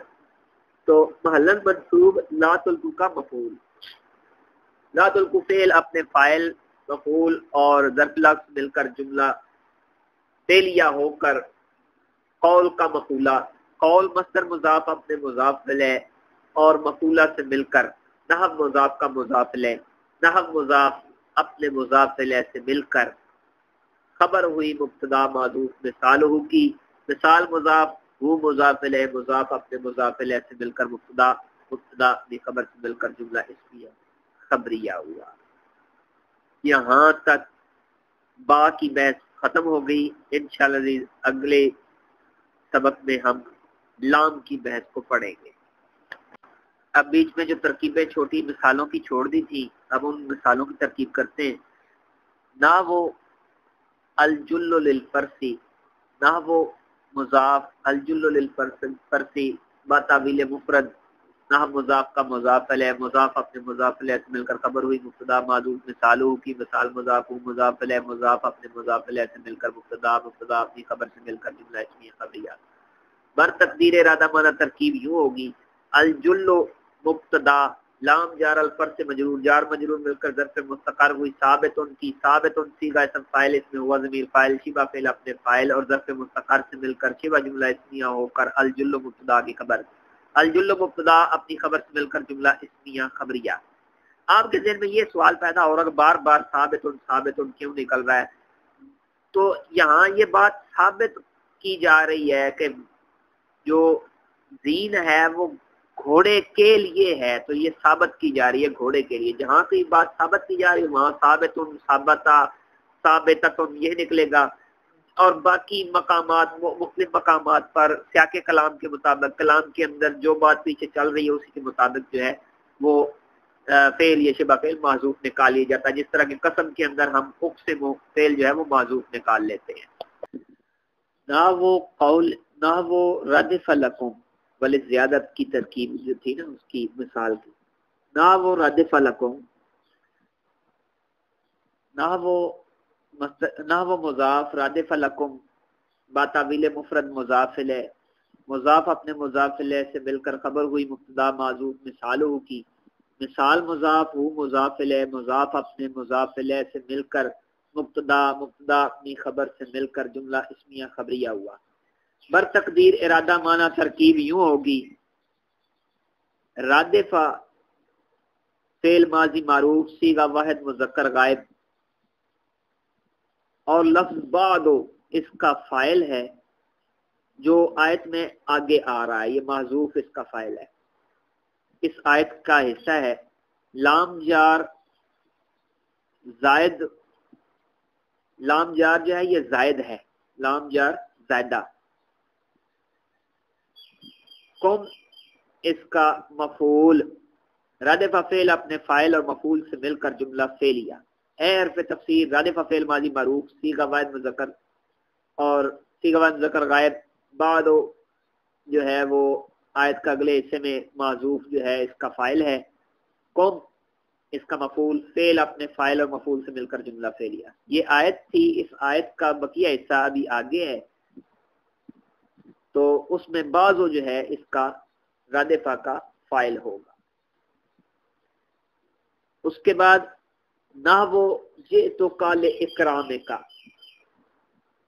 تو محلن منصوب لا تلقو کا مفعول لا تلقو فعل اپنے فاعل مفعول اور ظرف لفظ مل کر جملہ فعلیہ ہو کر قول کا مفعولہ قول مصدر مضاف اپنے مضاف الیہ اور مفعولہ سے مل کر نحو مضاف کا مضاف الیہ نحو مضاف اپنے مضاف الیہ سے مل کر خبر ہوئی مبتدا معذوف مثالہ کی مثال مضاف ہو مضاف الیہ مضاف اپنے مضاف الیہ سے مل کر مبتدا مبتدا اپنی خبر سے مل کر جملہ اسمیہ خبریہ ہوا یہاں تک با کی بحث ختم ہو گئی انشاءاللہ اگلے سبق میں ہم لام کی بحث کو پڑھیں گے اب بیچ میں جو ترکیبیں چھوٹی مثالوں کی چھوڑ دی تھی اب ان مثالوں کی ترکیب کرتے ہیں نہ وہ الجل للفرسی نہ وہ مضاف الجل للفرسی با تعویل مفرد نہ مضاف کا مضاف الیہ مضاف اپنے مضاف الیہ سے مل کر خبر ہوئی مبتدا معذوف مثالہ کی مثال مضاف ہو مضاف الیہ مضاف اپنے مضاف الیہ سے مل کر مبتدا مبتدا اپنی خبر سے مل کر جملہ اسمیہ خبریہ بر تقدیر ارادہ معنی ترکیب یوں ہوگی الجل مبتدا لام جار الفرس سے مجرور جار مجرور مل کر ظرف مستقر ہوئی ثابتن کی ثابتن صیغہ اسم فاعل اس میں ہوا ضمیر فاعل شبہ فعل اپنے فاعل اور ظرف مستقر سے مل کر شبہ جملہ اسمیہ ہو کر الجل مبتدا کی خبر الجل مبتدا اپنی خبر سے مل کر جملہ اسمیہ خبریہ آپ کے ذہن میں یہ سوال پیدا ہو رہا کہ بار بار ثابتن کیوں نکل رہا ہے تو یہاں یہ بات ثابت کی جا رہی ہے کہ جو زین ہے وہ گھوڑے کے لیے ہے تو یہ ثابت کی جا رہی ہے گھوڑے کے لیے جہاں کوئی بات ثابت کی جا رہی ہے وہاں ثابتن یہ نکلے گا اور باقی مقامات مختلف مقامات پر سیاق کلام کے مطابق کلام کے اندر جو بات پیچھے چل رہی ہے اسی کے مطابق جو ہے وہ فعل یا شبہ فعل محذوف نکال لیا جاتا ہے جس طرح کہ قسم کے اندر ہم اقسم فعل جو ہے وہ محذوف نکال لیتے ہیں نہ وہ قول نہ وہ ردف لکم بل زیادت کی ترکیب جو تھی نا اس کی مثال کی نہ وہ ردف لکم نہ وہ مضاف رادف لکم باتاویل مفرد مضاف الیہ، مضاف اپنے مضاف الیہ سے مل کر خبر ہوئی مبتدا معذوف مثالہ کی، مثال مضاف ہو مضاف الیہ، مضاف اپنے مضاف الیہ سے مل کر مبتدا، مبتدا اپنی خبر سے مل کر جملہ اسمیہ خبریہ ہوا۔ بر تقدیر ارادہ معنی ترکیب یوں ہوگی، رادفہ فعل ماضی معروف صیغہ واحد مذکر غائب، اور لفظ بعدو اس کا فاعل ہے جو آیت میں آگے آ رہا ہے، یہ محذوف اس کا فاعل ہے، اس آیت کا حصہ ہے۔ لام جار زائد، لام جار جو ہے یہ زائد ہے، لام جار زائدہ، قم اس کا مفعول، رادف فعل اپنے فاعل اور مفعول سے مل کر جملہ فعلیہ، اے حرف تفسیر رادف فعل ماضی معروف صیغہ واحد مذکر اور صیغہ واحد مذکر غائب، بعد جو ہے وہ آیت کا اگلے حصے میں معذوف جو ہے اس کا فاعل ہے، قم اس کا مفعول، فعل اپنے فاعل اور مفعول سے مل کر جملہ فعلیہ۔ یہ آیت تھی، اس آیت کا بقیہ حصہ ابھی آگے ہے، تو اس میں بعضو جو ہے اس کا رادفہ کا فاعل ہوگا۔ اس کے بعد نحو جئتک لإکرامک،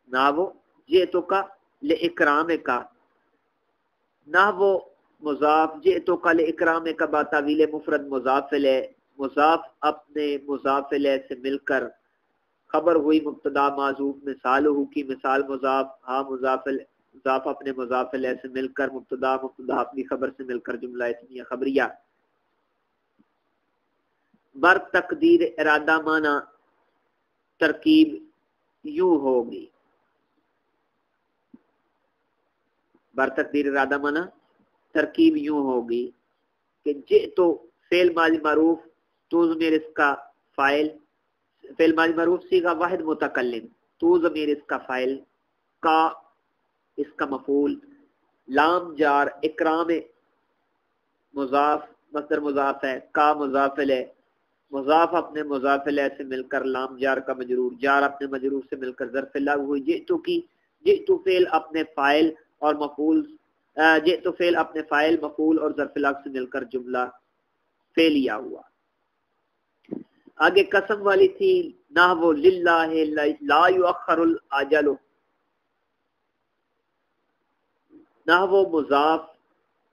نحو جئتک لإکرامک، نحو مضاف جئتک لإکرامک باتاویل مفرد مضاف الیہ، مضاف اپنے مضاف الیہ سے مل کر خبر ہوئی مبتدا معذوف مثالہ کی، مثال مضاف ہاں مضاف اپنے مضاف الیہ سے مل کر مبتدا، مبتدا اپنی خبر سے مل کر جملہ اسمیہ خبریہ۔ بر تقدیر ارادہ معنی ترکیب یوں ہوگی، بر تقدیر ارادہ معنی ترکیب یوں ہوگی کہ جئتو فعل ماضی معروف تو ضمیر اس کا فاعل، فعل ماضی معروف صیغہ واحد متکلم، تو ضمیر اس کا فاعل، کا اس کا مفعول، لام جار اکرام مضاف مصدر مضاف ہے، کا مضاف الیہ، مضاف اپنے مضاف الیہ سے مل کر لام جار کا مجرور، جار اپنے مجرور سے مل کر ظرف لغو ہوئی، جئتو کی، جئتو فعل اپنے فاعل اور مفعول، جئتو فعل اپنے فاعل مفعول اور ظرف لغو سے مل کر جملہ فعلیہ ہوا۔ آگے قسم والی تھی، نحو للہ لا یؤخر الاجل، نحو مضاف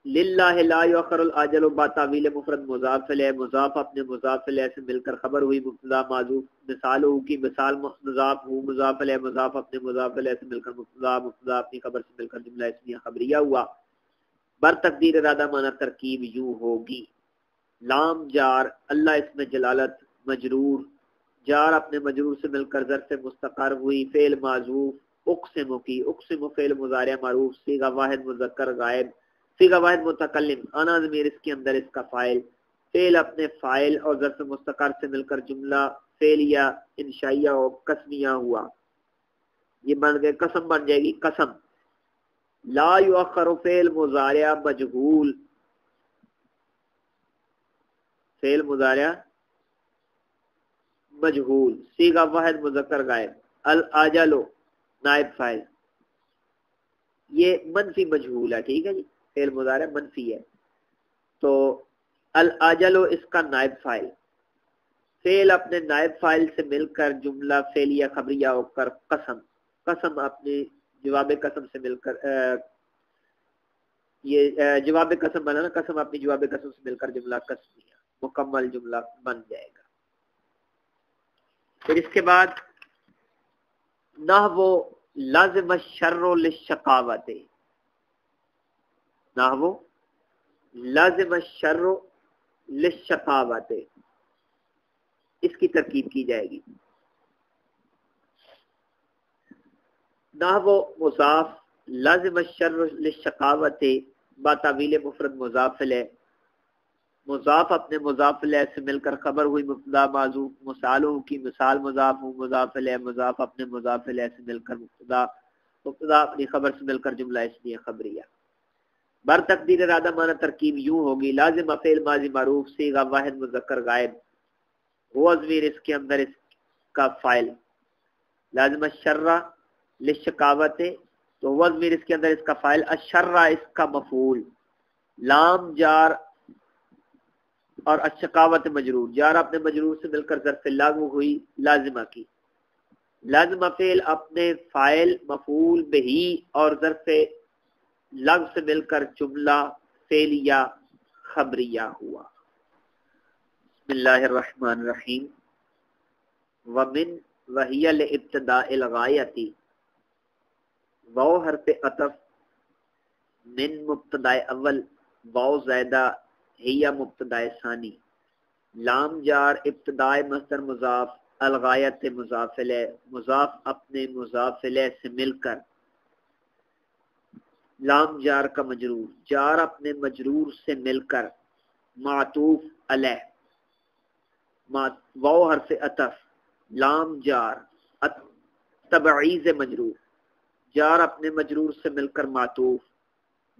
للہ لا یؤخر الاجل باتاویل مفرد مضاف الیہ، مضاف اپنے مضاف الیہ سے مل کر خبر ہوئی مبتدا معذوف مثالہ کی، مثال مضاف ہو مضاف الیہ، مضاف اپنے مضاف الیہ سے مل کر مبتدا، مبتدا اپنی خبر سے مل کر جملہ اسمیہ خبریہ ہوا۔ بر تقدیر ارادہ معنی ترکیب یوں ہوگی، لام جار اللہ اس میں جلالت مجرور، جار اپنے مجرور سے مل کر ظرف مستقر ہوئی، فعل معذوف اقسم کی، اقسم فعل مضارع معروف صیغہ واحد مذکر غائب، صیغہ واحد متکلم، انا ضمیر اس کے اندر اس کا فاعل، فعل اپنے فاعل اور ظرف مستقر سے مل کر جملہ فعلیہ انشائیہ اور قسمیہ ہوا۔ یہ بن گئے قسم، بن جائے گی قسم۔ لا یؤخر فعل مضارع مجہول، فعل مضارع مجہول صیغہ واحد مذکر غائب، الاجل نائب فاعل، یہ منفی مجہول ہے، ٹھیک ہے جی، فعل مضارع منفی ہے، تو الاجل اس کا نائب فاعل، فعل اپنے نائب فاعل سے مل کر جملہ فعلیہ خبریہ ہو کر قسم، قسم اپنے جواب قسم سے مل کر یہ جواب قسم بنا نا، قسم اپنی جواب قسم سے مل کر جملہ قسمیہ مکمل جملہ بن جائے گا۔ پھر اس کے بعد نحو لازم الشر للشقاوت، نحو لازم الشر للشقاوت، اس کی ترکیب کی جائے گی، نحو مضاف لازم الشر للشقاوت باتاویل مفرد مضاف الیہ، مضاف اپنے مضاف الیہ سے مل کر خبر ہوئی مبتدا معذوف مثالہ کی، مثال مضاف ہو مضاف الیہ، مضاف اپنے مضاف الیہ سے مل کر مبتدا، مبتدا اپنی خبر سے مل کر جملہ اسمیہ خبریہ۔ بر تقدیر ارادہ معنی ترکیب یوں ہوگی، لازم فعل ماضی معروف صیغہ واحد مذکر غائب، ہوا ضمیر اس کے اندر اس کا فاعل، لازم الشر للشقاوت تو ہوا ضمیر اس کے اندر اس کا فاعل، الشر اس کا مفعول، لام جار اور الشقاوت مجرور، جار اپنے مجرور سے مل کر ظرف لاغو ہوئی لازمہ کی، لازمہ فعل اپنے فاعل مفعول بہی اور ظرف لغو سے مل کر جملہ فعلیہ خبریہ ہوا۔ بسم اللہ الرحمن الرحیم۔ ومن وہی لابتداء الغایتی، واو حرف عطف، من مبتداء اول، واو زائدہ ہی مبتداء ثانی، لام جار ابتداء مصدر مضاف، الغایت مضاف الیہ، مضاف اپنے مضاف الیہ سے مل کر، لام جار کا مجرور، جار اپنے مجرور سے مل کر، معطوف علیہ، واو حرف عطف، لام جار تبعیض مجرور، جار اپنے مجرور سے مل کر معطوف،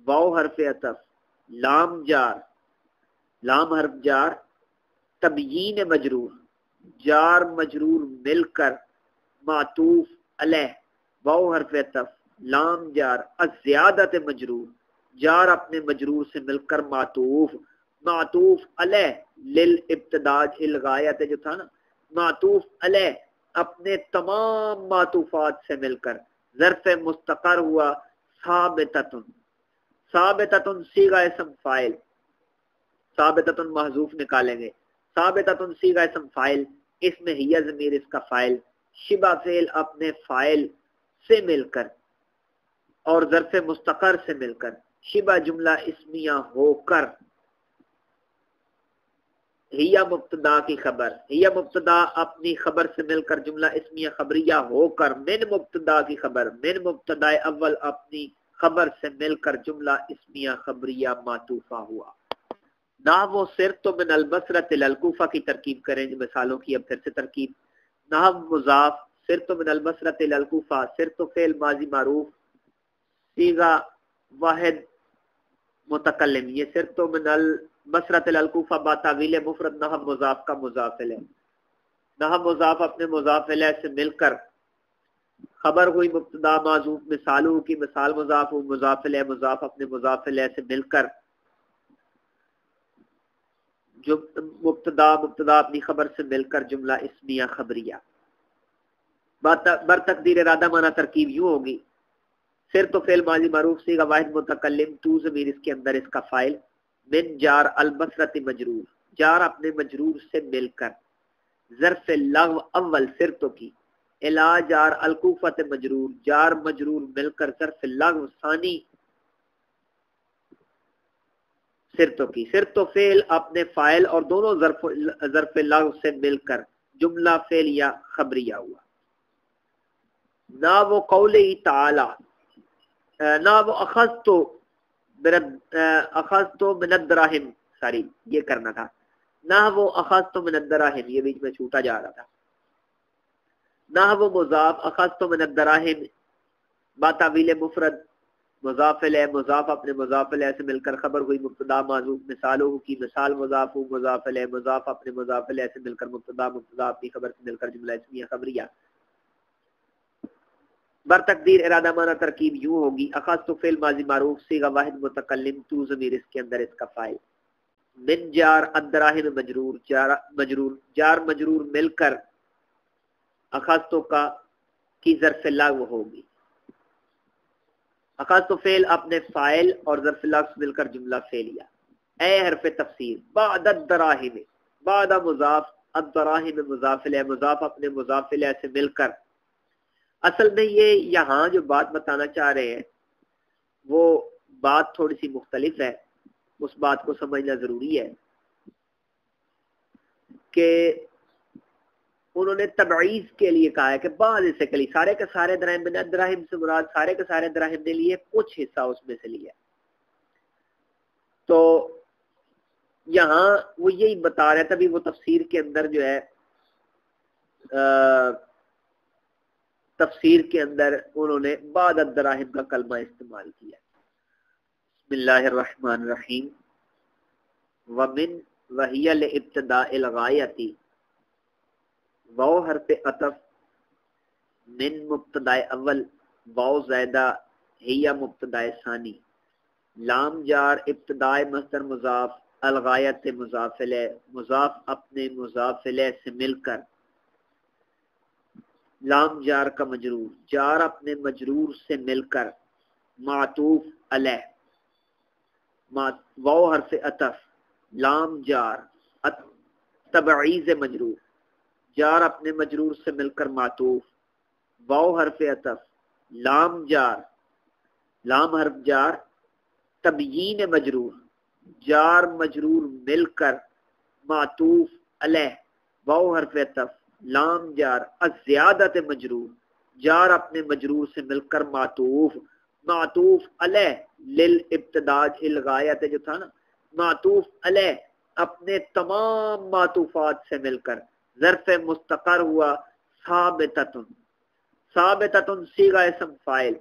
واو حرف عطف، لام جار، لام حرف جار تبیین مجرور، جار مجرور مل کر معطوف علیہ، واو حرف عطف، لام جار الزیادت مجرور، جار اپنے مجرور سے مل کر معطوف، معطوف علیہ للابتداء الغایت جو تھا نا، معطوف علیہ اپنے تمام معطوفات سے مل کر، ظرف مستقر ہوا ثابتتن، ثابتتن صیغہ اسم فاعل، ثابتتن محذوف نکالیں گے، ثابتتن صیغہ اسم فاعل، اس میں ہی ضمیر اس کا فاعل، شبہ فعل اپنے فاعل سے مل کر اور ظرف مستقر سے مل کر، شبہ جملہ اسمیہ ہو کر، ہی مبتدا کی خبر، ہی مبتدا اپنی خبر سے مل کر جملہ اسمیہ خبریہ ہو کر، من مبتدا کی خبر، من مبتدا اول اپنی خبر سے مل کر جملہ اسمیہ خبریہ معطوفہ ہوا۔ نحو سرت من البصرۃ الی الکوفہ کی ترکیب کریں مثالوں کی، اب پھر سے ترکیب، نحو مضاف، سرت من البصرۃ الی الکوفہ، سرت فعل ماضی معروف، صیغہ واحد متکلم، یہ سرت من البصرۃ الی الکوفہ با تعویل مفرد، نحو مضاف کا مضاف الیہ، نحو مضاف اپنے مضاف الیہ سے مل کر خبر ہوئی مبتدا معذوف، مثالوں کی مثال مضاف ہو، مضاف الیہ مضاف اپنے مضاف الیہ سے مل کر، جو مبتدا اپنی خبر سے مل کر جملہ اسمیہ خبریہ، بر تقدیر ارادہ معنی ترکیب یوں ہوگی، سر تو فعل ماضی معروف صیغہ واحد متکلم، تو ضمیر اس کے اندر اس کا فاعل، من جار البصرۃ مجرور، جار اپنے مجرور سے مل کر، ظرف لغو اول سرتو کی، الا جار الکوفۃ مجرور، جار مجرور مل کر ظرف لغو ثانی سرتو کی، سرتو فعل اپنے فاعل اور دونوں ظرف لغو سے مل کر جملہ فعلیہ خبریہ ہوا۔ نا وہ قولہ تعالی، نا وہ اخذتو من الدراہم، ساری یہ کرنا تھا، نہ وہ اخذتو من الدراہم، یہ بیچ میں چھوٹا جا رہا تھا، نہ وہ مضاف، اخذتو من الدراہم با تعویل مفرد، مضاف الیہ مضاف اپنے مضاف الیہ سے مل کر خبر ہوئی مبتدا معذوف، مثالوں کی مثال مضاف ہو، مضاف الیہ مضاف اپنے مضاف الیہ سے مل کر مبتدا اپنی خبر سے مل کر جملہ اسمیہ خبریہ۔ بر تقدیر ارادہ معنی ترکیب یوں ہوگی، اخذتو فعل ماضی معروف صیغہ واحد متکلم، تو ضمیر اس کے اندر اس کا فاعل، من جار الدراہم مجرور، جار مجرور مل کر اخذتو کا کی ظرف لغو ہوگی، اخذتو فعل اپنے فاعل اور ظرف لغو مل کر جملہ فعلیہ، اے حرف تفسیر، بعد الدراہم، بعد مضاف، الدراہم مضاف الیہ مضاف اپنے مضاف الیہ سے مل کر، اصل میں یہ یہاں جو بات بتانا چاہ رہے ہیں وہ بات تھوڑی سی مختلف ہے، اس بات کو سمجھنا ضروری ہے کہ انہوں نے تبعیض کے لیے کہا ہے کہ بعض حصے کے لیے، سارے کے سارے دراہم بن دراہم سے مراد سارے کے سارے دراہم نے لیے، کچھ حصہ اس میں سے لیا، تو یہاں وہ یہی بتا رہے، تبھی وہ تفسیر کے اندر جو ہے تفسیر کے اندر انہوں نے بعد الدراہم کا کلمہ استعمال کیا۔ بسم اللہ الرحمن الرحیم۔ ومن وہی لابتداء الغایتی، واو حرف عطف، من مبتدا اول، واو زائدہ ہیا مبتدا ثانی، لام جار ابتدائے مصدر مضاف، الغایت مضاف الیہ، مضاف اپنے مضاف الیہ سے مل کر، لام جار کا مجرور، جار اپنے مجرور سے مل کر، معطوف علیہ، واو حرف عطف، لام جار تبعیض مجرور، جار اپنے مجرور سے مل کر معطوف، واو حرف عطف، لام جار، لام حرف جار تبیین مجرور، جار مجرور مل کر معطوف علیہ، واو حرف عطف، لام جار الزیادت مجرور، جار اپنے مجرور سے مل کر معطوف، معطوف علیہ للابتداء الغایت جو تھا نا، معطوف علیہ اپنے تمام معطوفات سے مل کر، ظرف مستقر ہوا ثابتتن، ثابتتن صیغہ اسم فاعل،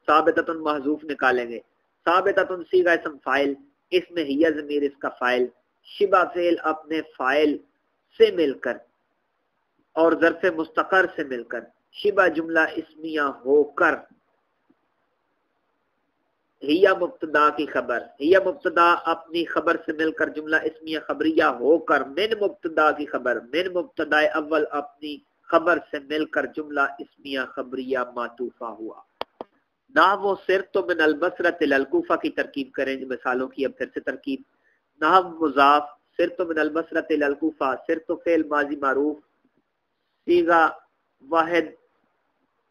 ثابتتن محذوف نکالیں گے، ثابتتن صیغہ اسم فاعل، اس میں ہی ضمیر اس کا فاعل، شبہ فعل اپنے فاعل سے مل کر اور ظرف مستقر سے مل کر، شبہ جملہ اسمیہ ہو کر، ہیا مبتدا کی خبر، ہیا مبتدا اپنی خبر سے مل کر جملہ اسمیہ خبریہ ہو کر، من مبتدا کی خبر، من مبتدا اول اپنی خبر سے مل کر جملہ اسمیہ خبریہ معطوفہ ہوا۔ نحو سرت من البصرۃ الی الکوفہ کی ترکیب کریں مثالوں کی، اب پھر سے ترکیب، نحو مضاف سرت من البصرۃ الی الکوفہ، سرت فعل ماضی معروف، صیغہ واحد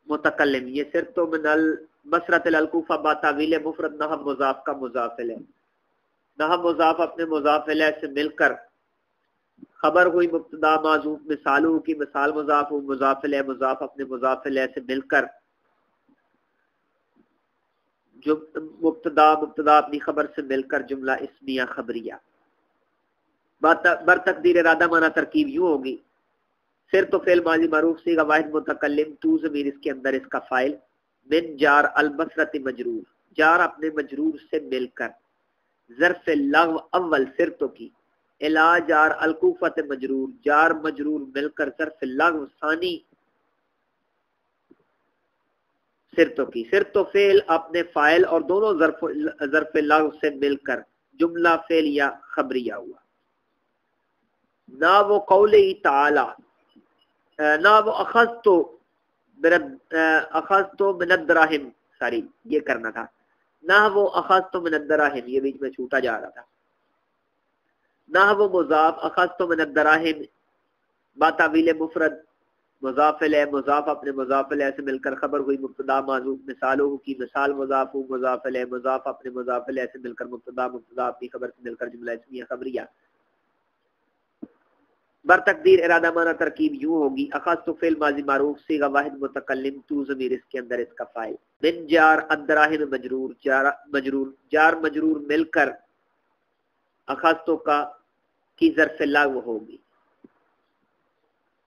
متکلم، یہ سرت من البصرۃ الی الکوفہ با تعویل مفرد، نحو مضاف کا مضاف الیہ، نحو مضاف اپنے مضاف الیہ سے مل کر خبر ہوئی مبتدا معذوف، مثالوں کی مثال مضاف و مضاف الیہ، مضاف اپنے مضاف الیہ سے مل کر جو مبتدا اپنی خبر سے مل کر جملہ اسمیہ خبریہ، بر تقدیر ارادہ مانا ترکیب یوں ہوگی، سر تو فعل ماضی معروف صیغہ واحد متکلم، تو ضمیر اس کے اندر اس کا فاعل، من جار البصرۃ مجرور، جار اپنے مجرور سے مل کر، ظرف لغو اول سرتو کی، الا جار الکوفۃ مجرور، جار مجرور مل کر ظرف لغو ثانی سرتو کی، سرتو فعل اپنے فاعل اور دونوں ظرف لغو سے مل کر جملہ فعلیہ خبریہ ہوا۔ نا وہ قوله تعالی، نا وہ اخذتو من الدراہم، ساری یہ کرنا تھا، نہ وہ اخذتو من الدراہم، یہ بیچ میں چھوٹا جا رہا تھا، نہ وہ مضاف اخذتو من الدراہم با تعویل مفرد، مضاف الیہ، مضاف اپنے مضاف الیہ سے مل کر خبر ہوئی مبتدا معذوف، مثالوں کی مثال مضاف و مضاف الیہ، مضاف اپنے مضاف الیہ سے مل کر مبتدا، مبتدا اپنی خبر سے مل کر جملہ اسمیہ خبریہ۔ بر تقدیر ارادہ مانا ترکیب یوں ہوگی، اخذت فعل ماضی معروف صیغہ واحد متکلم، تو ضمیر اس کے اندر اس کا فاعل، من جار الدراہم مجرور، جار مجرور مل کر اخذت کا کی ظرف لغو ہوگی،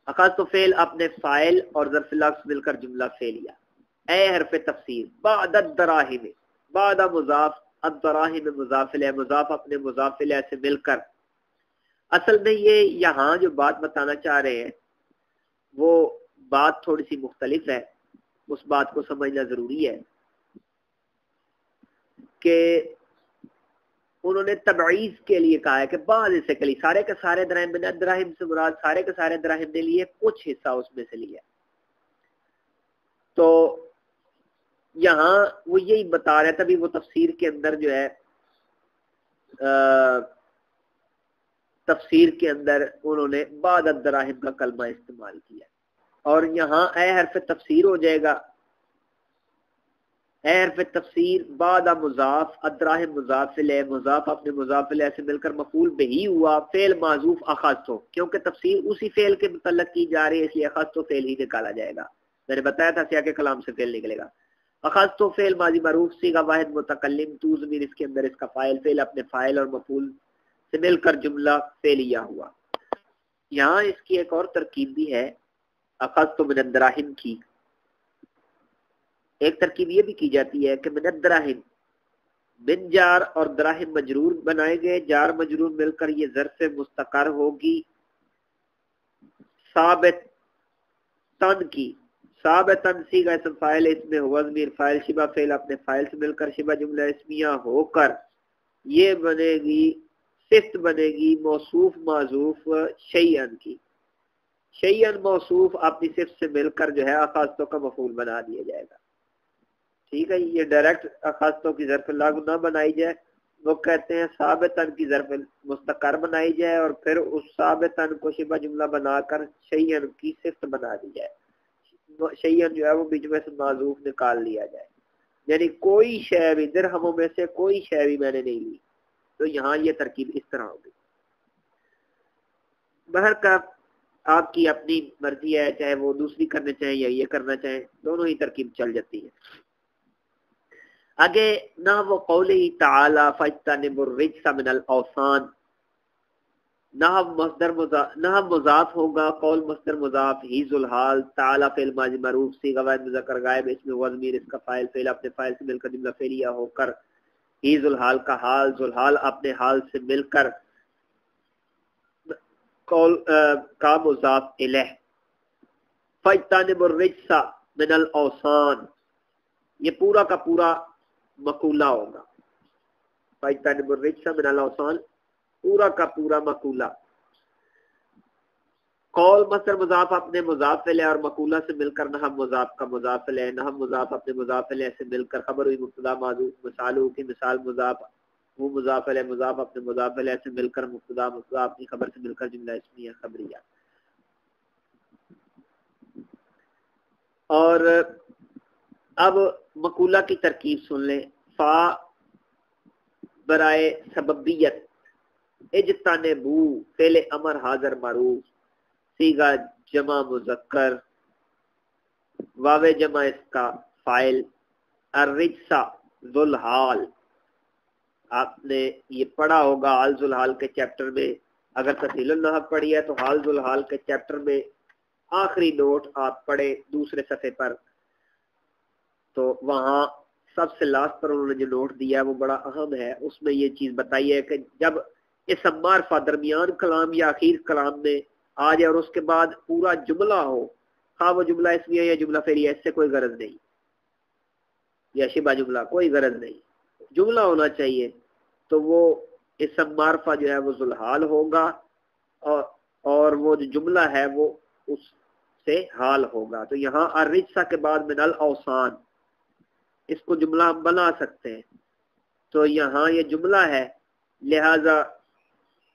اخذت فعل اپنے فاعل اور ظرف لغو مل کر جملہ فعلیہ۔ اے حرف تفسیر، بعد الدراہم، بعد مضاف، الدراہم مضاف الیہ، مضاف اپنے مضاف الیہ سے مل کر، اصل میں یہ یہاں جو بات بتانا چاہ رہے ہیں وہ بات تھوڑی سی مختلف ہے، اس بات کو سمجھنا ضروری ہے کہ انہوں نے تبعیض کے لیے کہا ہے کہ بعض حصے کے لیے، سارے کے سارے دراہم من الدراہم سے مراد سارے کے سارے دراہم نے لیے، کچھ حصہ اس میں سے لیا، تو یہاں وہ یہی بتا رہے، تبھی وہ تفسیر کے اندر جو ہے تفسیر کے اندر انہوں نے بعد الدراہم کا کلمہ استعمال کیا، اور یہاں اے حرف تفسیر ہو جائے گا، اے حرف تفسیر بعد مضاف، الدراہم مضاف الیہ، مضاف اپنے مضاف الیہ سے مل کر مفعول بہی ہوا، فعل معذوف اخذتو، کیونکہ تفسیر اسی فعل کے متعلق کی جا رہی ہے، اس لیے اخذتو فعل ہی نکالا جائے گا، میں نے بتایا تھا سیاق کلام سے فعل نکلے گا۔ اخذتو فعل ماضی معروف صیغہ واحد متکلم، تو ضمیر اس کے اندر اس کا فاعل، فعل اپنے فاعل اور مفعول سے مل کر جملہ فعلیہ ہوا۔ یہاں اس کی ایک اور ترکیب بھی ہے اخذت من الدراہم کی، ایک ترکیب یہ بھی کی جاتی ہے کہ من الدراہم، من جار اور دراہم مجرور بنائے گئے، جار مجرور مل کر یہ ظرف مستقر ہوگی، ثابت تن کی، ثابتن سیغہ اسم فاعل اس میں ہوا ضمیر فاعل شبہ فعل اپنے فاعل سے مل کر شبہ جملہ اسمیہ ہو کر یہ بنے گی صفت بنے گی موصوف معذوف شیئن کی. شیئن موصوف اپنی صفت سے مل کر جو ہے اخاستوں کا مفعول بنا دیا جائے گا. ٹھیک ہے، یہ ڈائریکٹ اخاستوں کی ظرف لاغو نہ بنائی جائے، وہ کہتے ہیں ثابتن کی ظرف مستقر بنائی جائے اور پھر اس ثابتن کو شبہ جملہ بنا کر شیئن کی صفت بنا دی جائے. شیئن جو ہے وہ بیچ میں سے معذوف نکال لیا جائے، یعنی کوئی شے بھی درہموں میں سے کوئی شے بھی میں نے نہیں لی. تو یہاں یہ ترکیب اس طرح ہوگی. بہرکیف آپ کی اپنی مرضی ہے، چاہے وہ دوسری کرنے چاہیں یا یہ کرنا چاہیں، دونوں ہی ترکیب چل جاتی ہے. آگے نحو قوله تعالی فاجتنبوا الرجس من الاوثان، نحو مضاف ہوگا، قول مصدر مضاف، ہی ذوالحال، تعالی فعل ماضی معروف، صیغہ واحد مذکر غائب، اس میں ضمیر اس کا فاعل، فعل اپنے فاعل سے مل کر جملہ فعلیہ ہو کر ہی ذوالحال کا حال، ذوالحال اپنے حال سے مل کر قول کا مضاف الیہ. فاجتنبوا الرجس من الاوثان، یہ پورا کا پورا مقولہ ہوگا. فاجتنبوا الرجس من الاوثان پورا کا پورا مقولہ. قول مصدر مضاف اپنے مضاف الیہ اور مقولہ سے مل کر نحو مضاف کا مضاف الیہ، نحو مضاف اپنے مضاف الیہ سے مل کر خبر ہوئی مبتدا معذوف، مثالوں کی مثال مضاف وہ مضاف الیہ مضاف اپنے مضاف الیہ سے مل کر مبتدا مضاف اپنی خبر سے مل کر جملہ اسمیہ خبریہ. اور اب مقولہ کی ترکیب سن لیں. فا برائے سببیت، اجتنبو فعل امر حاضر معروف، صیغہ جمع مذکر، واو جمع اس کا فاعل، الرجسا ذوالحال. آپ نے یہ پڑھا ہوگا حال ذوالحال کے چیپٹر میں، اگر تفصیل النحو پڑھی ہے تو حال ذوالحال کے چیپٹر میں آخری نوٹ آپ پڑھے دوسرے صفحے پر، تو وہاں سب سے لاسٹ پر انہوں نے جو نوٹ دیا ہے وہ بڑا اہم ہے. اس میں یہ چیز بتائی ہے کہ جب اسم معرفہ درمیان کلام یا اخیر کلام میں آ جائے اور اس کے بعد پورا جملہ ہو، ہاں وہ جملہ اسمیہ یا جملہ فعلیہ، اس سے کوئی غرض نہیں، یا شبہ جملہ کوئی غرض نہیں، جملہ ہونا چاہیے. تو وہ اسم معرفہ جو ہے وہ ذوالحال ہوگا اور وہ جو جملہ ہے وہ اس سے حال ہوگا. تو یہاں الرجسہ کے بعد من الاوثان، اس کو جملہ ہم بنا سکتے ہیں. تو یہاں یہ جملہ ہے لہذا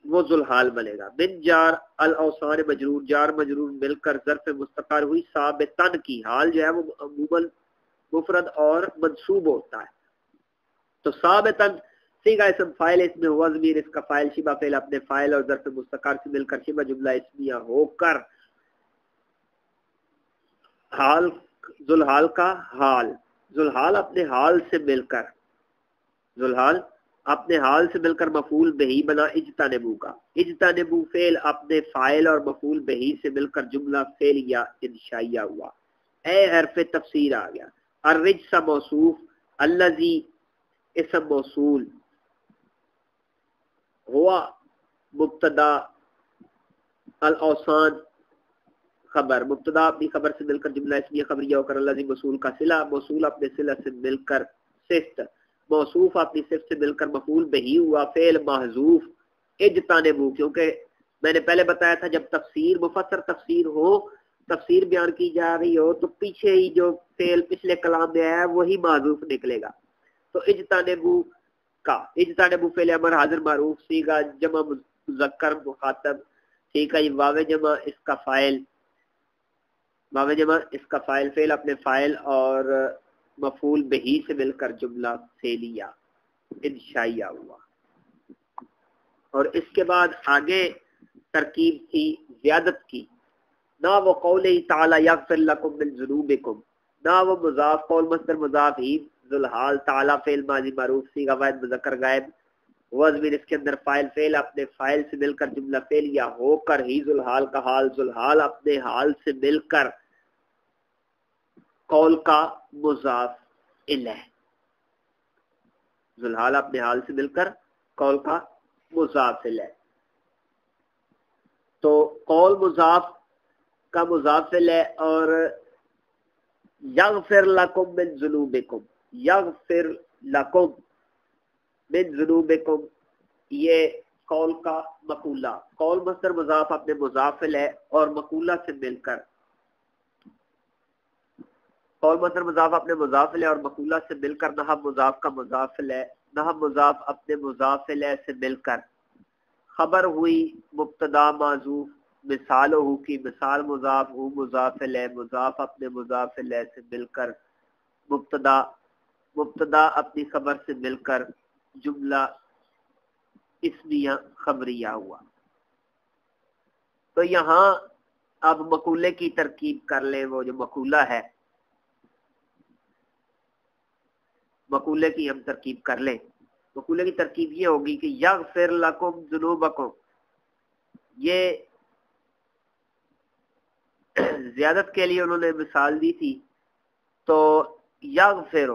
وہ ذوالحال بنے گا. من جار الاوثان مجرور، جار مجرور مل کر ظرف مستقر ہوئی ثابتن کی، حال جو ہے وہ عموماً مفرد اور منصوب ہوتا ہے. تو ثابتن صیغہ اسم فاعل، اس میں ہوا ضمیر اس کا فاعل، شبہ فعل اپنے فاعل اور ظرف مستقر سے مل کر شبہ جملہ اسمیہ ہو کر حال ذوالحال کا حال، ذوالحال اپنے حال سے مل کر، ذوالحال اپنے حال سے مل کر مفعول بہی بنا اجتنبو کا. اجتنبو فعل اپنے فاعل اور مفعول بہی سے مل کر جملہ فعلیہ انشائیہ ہوا. اے حرف تفسیر آ گیا. الرجس موصوف، الذی اسم موصول، ہوا مبتدا، الاوثان خبر، مبتدا اپنی خبر سے مل کر جملہ اسمیہ خبریہ ہو کر الذی موصول کا صلہ، موصول اپنے صلہ سے مل کر صفت، موصوف اپنی صفت سے مل کر مفعول بہی ہوا. فعل محذوف اجتنبو، کیونکہ میں نے پہلے بتایا تھا جب تفسیر مفسر تفسیر ہو، تفسیر بیان کی جا رہی ہو تو پیچھے ہی جو فعل پچھلے کلام میں آیا ہے وہی محذوف نکلے گا. تو اجتنبو کا، اجتنبو فعل امر حاضر معروف، صیغہ جمع مذکر مخاطب، ٹھیک ہے. واو جمع اس کا فاعل، واو جمع اس کا فاعل، فعل اپنے فاعل اور مفعول بہی سے مل کر جملہ فعلیہ انشائیہ ہوا. اور اس کے بعد آگے ترکیب تھی زیادت کی. نا وہ قول تعالی یغفر لکم من ذنوبکم، نا وہ مضاف، قول مصدر مضاف، ہی ذوالحال، تعالی فعل ماضی معروف، صیغہ واحد مذکر غائب، وضمیر اس کے اندر فاعل، فعل اپنے فاعل سے مل کر جملہ فعلیہ ہو کر ہی ذوالحال کا حال، ذوالحال اپنے حال سے مل کر قول کا مضاف الیہ، ذوالحال اپنے حال سے مل کر قول کا مضاف الیہ. تو قول مضاف کا مضاف الیہ اور یغفر لکم من ذنوبکم، یغفر لکم من ذنوبکم، یہ قول کا مقولہ، قول مصدر مضاف اپنے مضاف ہے اور مقولہ سے مل کر، قول مصدر مضاف اپنے مضاف ہے اور مقولہ سے مل کر نحو مضاف کا مضاف ہے، نحو مضاف اپنے مضاف ہے سے مل کر خبر ہوئی مبتدا معذوف، مثال ہو کی مثال مضاف ہو مضاف ہے، مضاف اپنے مضاف ہے سے مل کر مبتدا، مبتدا اپنی خبر سے مل کر جملہ اسمیہ خبریہ ہوا۔ تو یہاں اب مقولے کی ترکیب کر لیں، وہ جو مقولہ ہے مقولے کی ہم ترکیب کر لیں۔ مقولے کی ترکیب یہ ہوگی کہ یغفر لکم ذنوبکم، یہ زیادت کے لیے انہوں نے مثال دی تھی، تو یغفر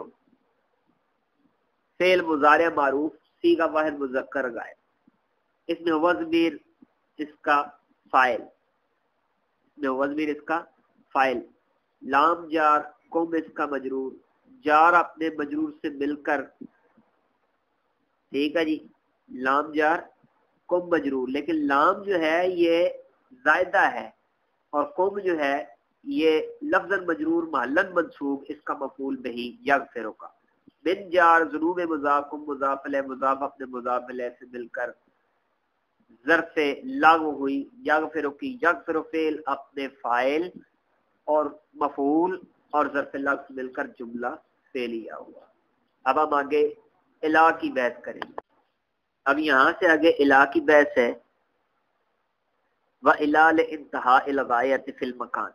فعل مضارع معروف صیغہ واحد مذکر غائب، اس میں ہوا ضمیر اس کا فاعل، اس کا فاعل، لام جار کم اس کا مجرور، جار اپنے مجرور سے مل کر، ٹھیک ہے جی، لام جار کم مجرور، لیکن لام جو ہے یہ زائدہ ہے اور کم جو ہے یہ لفظ مجرور محلن منصوب، اس کا مفعول بہی یغفر کا، من جار ذنوب مضاف کم مضاف الیہ، مضاف اپنے مضاف الیہ سے مل کر ظرف لاغو ہوئی یغفر کی، یغفر فعل اپنے فاعل اور مفعول اور ظرف لاغو سے مل کر جملہ فعلیہ ہوا۔ اب ہم آگے الہ کی بحث کریں گے۔ اب یہاں سے آگے الہ کی بحث ہے، وَإِلَى لِانْتِهَاءِ الْغَایَةِ فِي الْمَکان،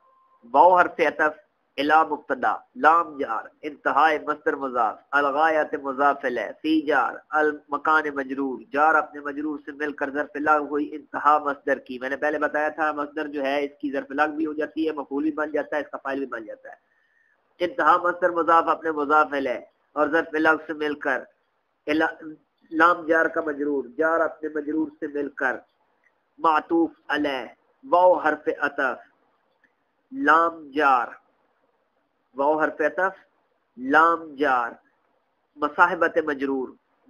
واو حرف عطف، الہ مبتدا، لام جار، انتہاء مصدر مضاف، الغایت مضاف الیہ، فی جار، المکان مجرور، جار اپنے مجرور سے مل کر ظرف لغو ہوئی انتہا مصدر کی، میں نے پہلے بتایا تھا مصدر جو ہے اس کی ظرف لغو بھی ہو جاتی ہے، مفعول بھی بن جاتا ہے، اس کا فاعل بھی بن جاتا ہے۔ انتہا مصدر مضاف اپنے مضاف الیہ اور ظرف لغو سے مل کر لام جار کا مجرور، جار اپنے مجرور سے مل کر معطوف علیہ، واو حرف عطف، لام جار، واو حرف عطف، لام جار، مصاحبت مجرور،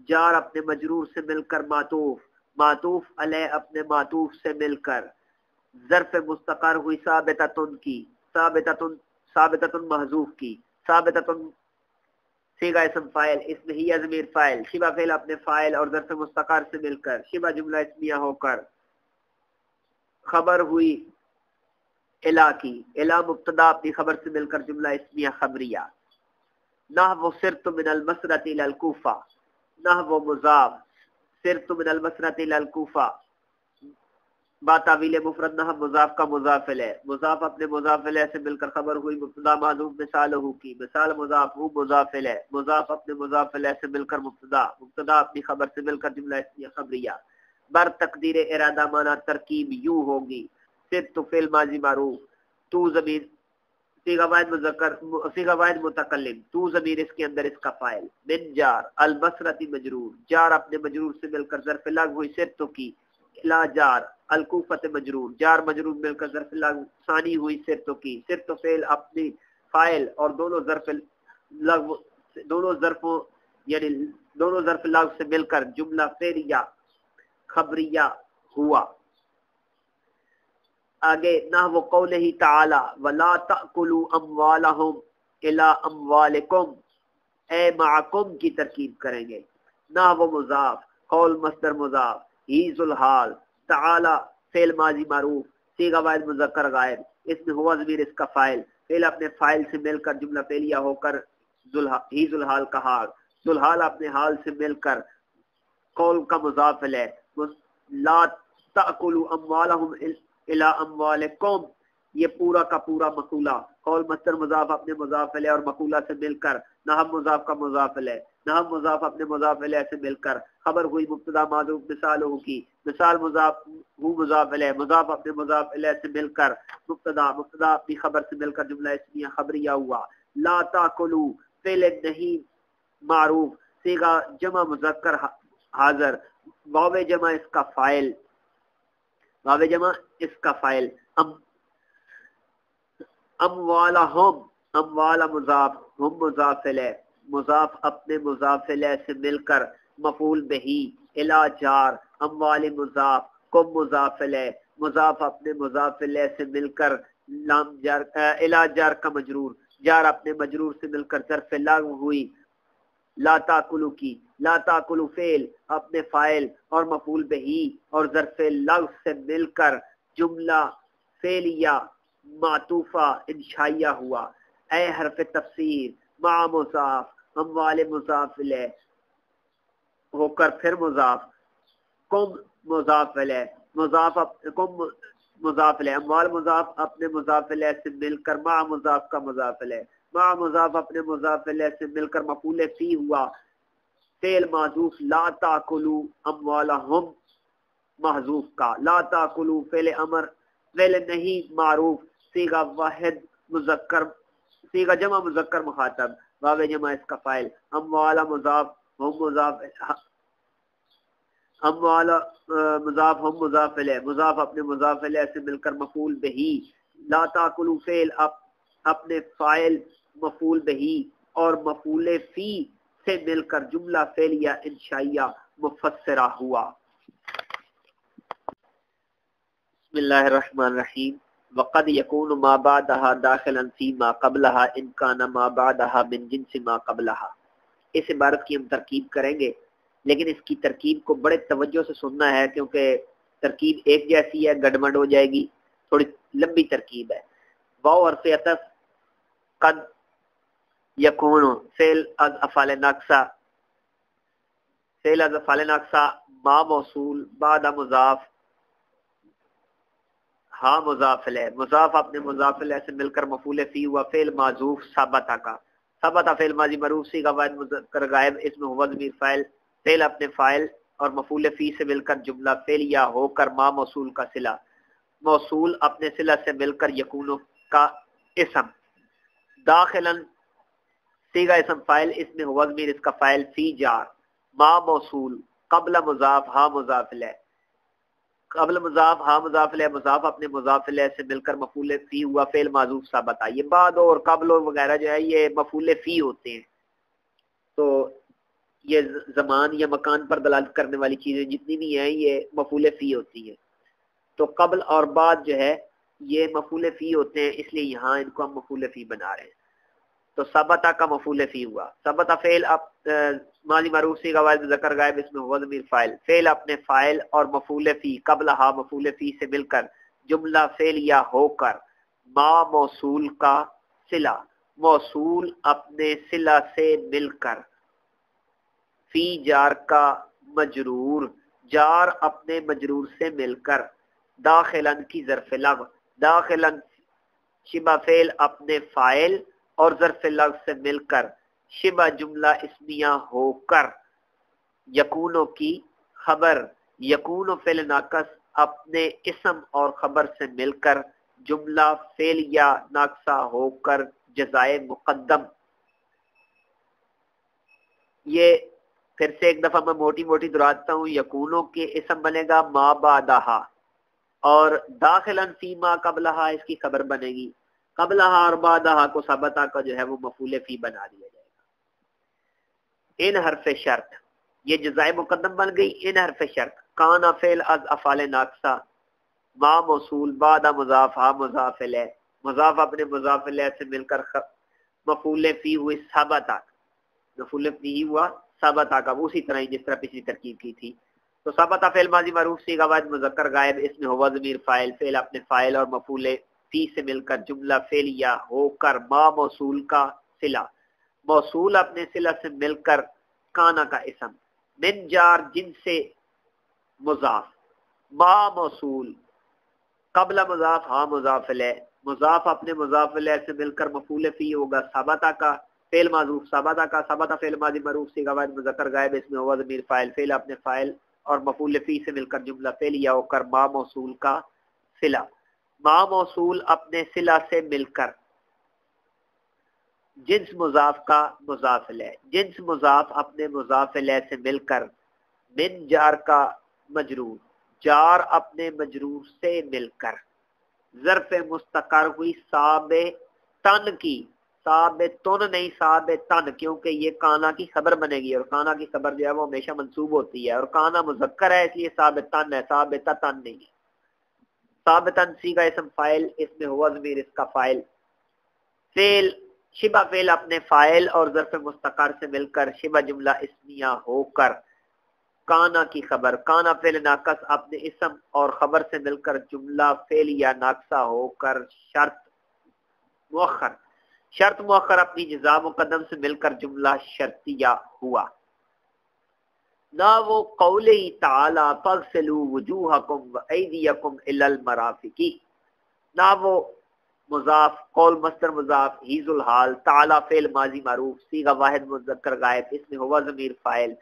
جار اپنے مجرور سے مل کر معطوف، معطوف علیہ اپنے معطوف سے مل کر ظرف مستقر ہوئی ثابتتن کی، ثابتتن محذوف کی، ثابتتن صیغہ اسم فاعل، اس میں ہی ضمیر فاعل، شبہ فعل اپنے فاعل اور ظرف مستقر سے مل کر شبہ جملہ اسمیہ ہو کر خبر ہوئی الہ کی، الہ مبتدا اپنی خبر سے مل کر جملہ اسمیہ خبریہ۔ نحو سرت من المسرۃ الی الکوفہ، نحو مضاف، سرت من المسرۃ الی الکوفہ، با تعویل مفرد نحو مضاف کا مضاف الیہ، مضاف اپنے مضاف الیہ سے مل کر خبر ہوئی مبتدا معذوف مثال ہو کی، مثال مضاف ہو مضاف الیہ، مضاف اپنے مضاف الیہ سے مل کر مبتدا، مبتدا اپنی خبر سے مل کر جملہ اسمیہ خبریہ۔ بر تقدیر ارادہ مانا ترکیب یوں ہوگی، سرت فعل ماضی معروف، تو ضمیر صیغہ واحد مذکر، صیغہ واحد متکلم، تو ضمیر اس کے اندر اس کا فاعل، من جار، المسرۃ مجرور، جار اپنے مجرور سے مل کر ظرف لغو ہوئی سرت کی، الا جار، الکوفۃ مجرور، جار مجرور مل کر ظرف لغو ثانی ہوئی سرت کی، سرت فعل اپنی فاعل اور دونوں ظرف لغو، دونوں ظرفوں یعنی دونوں ظرف لغو سے مل کر جملہ فعلیہ خبریہ ہوا۔ آگے نحو قولہ تعالی ولا تأکلوا اموالہم الی اموالکم، اے معکم کی ترکیب کریں گے، نحو مضاف، قول مصدر مضاف، ہی ذوالحال، تعالی فعل ماضی معروف، صیغہ واحد مذکر غائب، اس میں ہوا ضمیر اس کا فاعل، فعل اپنے فاعل سے مل کر جملہ فعلیہ ہو کر ہی ذوالحال کا حال، ذوالحال اپنے حال سے مل کر قول کا مضاف الیہ، لا تأکلوا اموالہم الی اموالکم، یہ پورا کا پورا مقولہ، قول مصدر مضاف اپنے مضاف الیہ اور مقولہ سے مل کر نحو مضاف کا مضاف الیہ، نحو مضاف اپنے مضاف الیہ سے مل کر خبر ہوئی مبتدا معذوف مثال ہو کی، مثال مضاف ہو مضاف الیہ، مضاف اپنے مضاف الیہ سے مل کر مبتدا، مبتدا اپنی خبر سے مل کر جملہ اسمیہ خبریہ ہوا۔ لا تاکلوا فعل نہیں معروف، صیغہ جمع مذکر حاضر، واو جمع اس کا فاعل، واو جمع اس کا فاعل، اموالہم، اموال مضاف ہم مضاف الیہ مضاف اپنے مضاف الیہ سے مل کر مفعول بہی الی جار اموال مضاف کم مضاف الیہ مضاف اپنے مضاف الیہ سے مل کر لام جار الی جار کا مجرور جار اپنے مجرور سے مل کر ظرف لغو ہوئی لا تاکلو کی لا تاکلو فعل اپنے فاعل اور مفعول بہی اور ظرف لغو سے مل کر جملہ فعلیہ معطوفہ انشائیہ ہوا اے حرف تفسیر مع مضاف اموال مضاف الیہ ہو کر پھر مضاف کم مضاف الیہ مضاف کم مضاف الیہ اموال مضاف اپنے مضاف الیہ سے مل کر مع مضاف کا مضاف الیہ مع مضاف اپنے مضاف الیہ سے مل کر مفعول فی ہوا فعل معذوف لا تاکلوا اموالہم محذوف کا لا تاکلوا فعل امر فعل نہیں معروف صیغہ واحد مذکر صیغہ جمع مذکر مخاطب واو جمع اس کا فاعل اموال مضاف ہم مضاف اموال مضاف ہم مضاف الیہ مضاف اپنے مضاف الیہ سے مل کر مفعول بہی لا تاکلوا فعل اپنے فاعل مفعول بہی اور مفعول فی سے مل کر جملہ فعلیہ انشائیہ مفسرہ ہوا۔ بسم اللہ الرحمن الرحیم۔ وقد یکون ما بعدها داخلا فی ما قبلها ان کان ما بعدها من جنس ما قبلها۔ اس عبارت کی ہم ترکیب کریں گے لیکن اس کی ترکیب کو بڑے توجہ سے سننا ہے کیونکہ ترکیب ایک جیسی ہے، گڑبڑ ہو جائے گی، تھوڑی لمبی ترکیب ہے۔ واو حرف عطف قد یکون فعل از افعال ناقصہ فعل از افعال ناقصہ ما موصول بعد مضاف ہاں مضاف الیہ مضاف اپنے مضاف الیہ سے مل کر مفعول فی ہوا فعل معذوف ثابتہ کا ثابتہ فعل ماضی معروف صیغہ واحد مذکر غائب اسم ہوا ضمیر فاعل فعل اپنے فاعل اور مفعول فی سے مل کر جملہ فعلیہ ہو کر ما موصول کا صلہ موصول اپنے صلہ سے مل کر یکون کا اسم داخلا صیغہ اسم فاعل اسم ہوا ضمیر اس کا فاعل فی جار ما موصول قبل مضاف ہاں مضاف الیہ قبل مضاف ہاں مضاف الیہ مضاف اپنے مضاف الیہ سے مل کر مفعول فی ہوا فعل معذوف ثابتہ۔ یہ بعد اور قبل اور وغیرہ جو ہے یہ مفعول فی ہوتے ہیں، تو یہ زمان یا مکان پر دلالت کرنے والی چیزیں جتنی بھی ہیں یہ مفعول فی ہوتی ہیں۔ تو قبل اور بعد جو ہے یہ مفعول فی ہوتے ہیں، اس لیے یہاں ان کو ہم مفعول فی بنا رہے ہیں۔ تو ثابتہ کا مفعول فی ہوا ثابتہ فعل ماضی معروف صیغہ واحد مذکر غائب اس میں ہوا ضمیر فاعل فعل اپنے فاعل اور مفعول فی قبل ہا مفعول فی سے مل کر جملہ فعلیہ ہو کر ما موصول کا صلہ موصول اپنے صلہ سے مل کر فی جار کا مجرور جار اپنے مجرور سے مل کر داخلن کی ظرف لغو داخلن شبہ فعل اپنے فاعل اور ظرف لغو سے مل کر شبہ جملہ اسمیہ ہو کر یکونو کی خبر یکونو فعل ناقص اپنے اسم اور خبر سے مل کر جملہ فعلیہ ناقصہ ہو کر جزائے مقدم۔ یہ پھر سے ایک دفعہ میں موٹی موٹی دہراتا ہوں، یکونو کے اسم بنے گا ما بعدہا اور داخلاً فی ما قبلہا اس کی خبر بنے گی، قبلہا اور بعدہا کو ثابتہ کا جو ہے وہ مفعول فی بنا دیا جائے گا۔ ان حرف شرط یہ جزائے مقدم بن گئی۔ ان حرف شرط کانا فعل از افعال ناقصہ ما موصول بعد مضاف ہا مضاف الیہ مضاف اپنے مضاف الیہ سے مل کر مفعول فی ہوئے ثابتہ مفعول فی ہوا ثابتہ کا اسی طرح جس طرح پچھلی ترکیب کی تھی۔ تو ثابتہ فعل ماضی معروف صیغہ واحد مذکر غائب اس میں ہوا ضمیر فاعل فعل اپنے فاعل اور مفعول فی سے مل کر جملہ فعلیہ ہو کر ما موصول کا صلہ موصول اپنے صلہ سے مل کر کانا کا اسم من جار جن سے مضاف ما موصول قبل مضاف ہاں مضاف الیہ مضاف اپنے مضاف الیہ سے مل کر مفعول فی ہوگا ثابتہ کا فعل معذوف ثابتہ کا ثابتہ فعل ماضی معروف صیغہ واحد مذکر غائب اس میں ہوا ضمیر فاعل فعل اپنے فاعل اور مفعول فی سے مل کر جملہ فعلیہ ہو کر ما موصول کا صلہ ما موصول اپنے صلہ سے مل کر جنس مضاف کا مضاف الیہ جنس مضاف اپنے مضاف الیہ سے مل کر من جار کا مجرور جار اپنے مجرور سے مل کر ظرف مستقر ہوئی سابقن کی ثابتن نہیں ثابتن، کیونکہ یہ کانا کی خبر بنے گی، اور کانا کی خبر جو ہے وہ ہمیشہ منصوب ہوتی ہے، اور کانا مذکر ہے اس لیے ثابتن ہے، ثابتتن نہیں ہے۔ ثابتن صیغہ اسم فاعل، اس میں ہوا ضمیر اس کا فاعل، فعل شبہ فعل اپنے فاعل اور ظرف مستقر سے مل کر شبہ جملہ اسمیہ ہو کر کانا کی خبر، کانا فعل ناقص اپنے اسم اور خبر سے مل کر جملہ فعلیہ ناقصہ ہو کر شرط مؤخر، شرط مؤخر اپنی جزا مقدم سے مل کر جملہ شرطیہ ہوا۔ نہ وہ قول تعالی فاغسلوا وجوہکم وایدیکم الی المرافق، نہ وہ مضاف قول مصدر مضاف ہی ذو الحال، تعالی فعل ماضی معروف، صیغہ واحد مذکر غائب، اس میں ہوا ضمیر فاعل،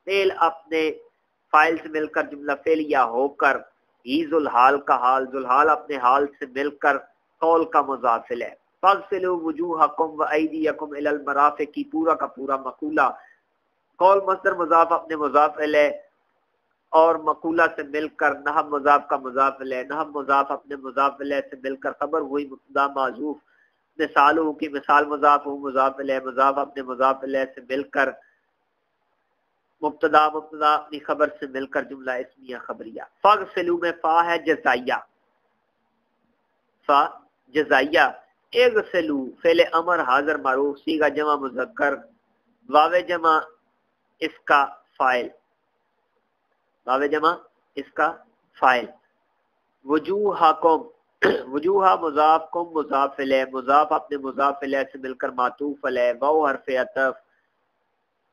فعل اپنے فاعل سے مل کر جملہ فعلیہ ہو کر ہی ذو الحال کا حال، ذو الحال اپنے حال سے مل کر قول کا مضافل ہے۔ فاغسلوا وجوہکم وایدیکم الی المرافق کی پورا کا پورا مقولہ، قول مصدر مضاف اپنے مضاف الیہ اور مقولہ سے مل کر نحو مضاف کا مضاف الیہ، نحو مضاف اپنے مضاف الیہ سے مل کر خبر ہوئی مبتدا معذوف، مثال ہو کی مثال مضاف ہو مضاف الیہ، مضاف اپنے مضاف الیہ سے مل کر مبتدا اپنی خبر سے مل کر جملہ اسمیہ خبریہ۔ فاغسلوا میں فا ہے جزائیہ، فا جزائیہ، اغسلوا فعل امر حاضر معروف، صیغہ جمع مذکر، واو جمع اس کا فاعل، واو جمع اس کا فاعل، وجوہکم وجوہ مضاف کم مضاف الیہ، مضاف اپنے مضاف الیہ سے مل کر معطوف علیہ، واو حرف عطف،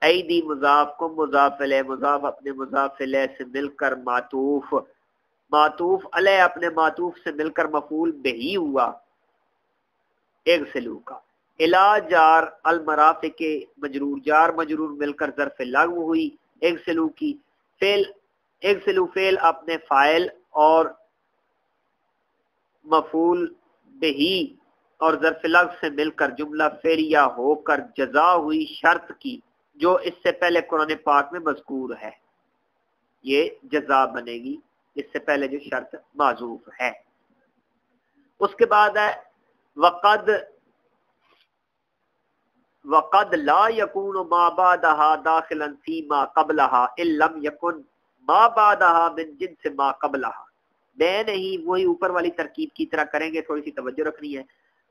ایدی مضاف کم مضاف الیہ، مضاف اپنے مضاف الیہ سے مل کر معطوف، معطوف علیہ اپنے معطوف سے مل کر مفعول بہی ہوا اغسلوا کا، الا جار المرافق کے مجرور، جار مجرور مل کر ظرف لغو ہوئی اغسلوا کی، فعل اغسلوا فعل اپنے فاعل اور مفعول بہی اور ظرف لغو سے مل کر جملہ فعلیہ ہو کر جزا ہوئی شرط کی، جو اس سے پہلے قرآن پاک میں مذکور ہے، یہ جزا بنے گی اس سے پہلے جو شرط معذوف ہے۔ اس کے بعد ہے وقد لا يكون ما بعدها داخلا فيما قبلها ان لم يكن ما بعدها من جنس ما قبلها، میں نہیں وہی اوپر والی ترکیب کی طرح کریں گے، تھوڑی سی توجہ رکھنی ہے۔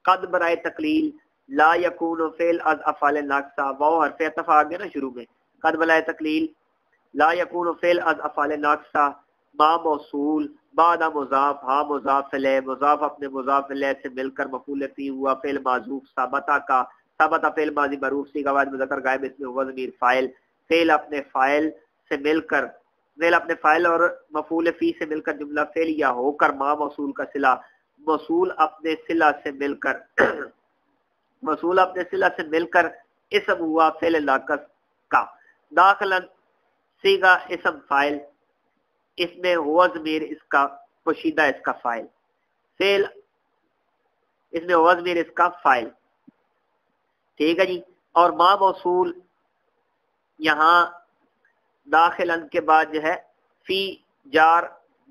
قد برائے تقلیل، لا يكون فعل از افعال ناقصہ، واو حرف عطف آ گیا نا شروع میں، قد برائے تقلیل، لا يكون فعل از افعال ناقصہ، ما موصول، بعد مضاف، ہا مضاف الیہ، مضاف اپنے مضاف الیہ سے مل کر مفعول فی ہوا فعل معذوف، ثابتہ کا، ثابتہ فعل ماضی معروف، صیغہ واحد مذکر غائب، اس میں ہوا ضمیر فاعل، فعل اپنے فاعل سے مل کر، فعل اپنے فاعل اور مفعول فی سے مل کر جملہ فعلیہ ہو کر ما موصول کا صلہ، موصول اپنے صلہ سے مل کر موصول اپنے صلہ سے مل کر اسم ہوا فعل ناقص کا، داخلا صیغہ اسم فاعل، اس میں ہوا ضمیر اس کا پوشیدہ اس کا فاعل، فعل اس میں ہوا ضمیر اس کا فاعل، ٹھیک ہے جی۔ اور ما موصول یہاں داخلن کے بعد جو ہے فی جار،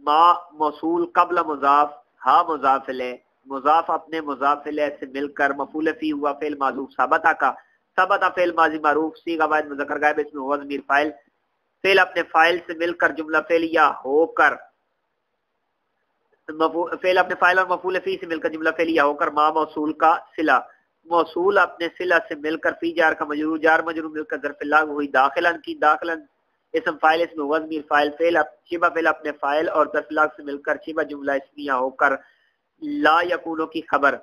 ما موصول قبل مضاف، ہا مضاف الیہ، مضاف اپنے مضاف الیہ سے مل کر مفعول فی ہوا فعل معذوف، ثابتہ کا، ثابتہ فعل ماضی معروف، صیغہ واحد مذکر غائب، اس میں ہوا ضمیر فاعل، فعل اپنے فاعل سے مل کر جملہ فعلیہ ہو کر، فعل اپنے فاعل اور مفعول فی سے مل کر جملہ فعلیہ ہو کر ما موصول کا صلہ، موصول اپنے صلہ سے مل کر فی جار کا مجرور، جار مجرور مل کر ظرف لغو ہوئی داخلن کی، داخلن اسم فاعل، اس میں ہوا ضمیر فاعل، فعل شبہ فعل اپنے فاعل اور ظرف لغو سے مل کر شبہ جملہ اسمیہ ہو کر لا یکونو کی خبر،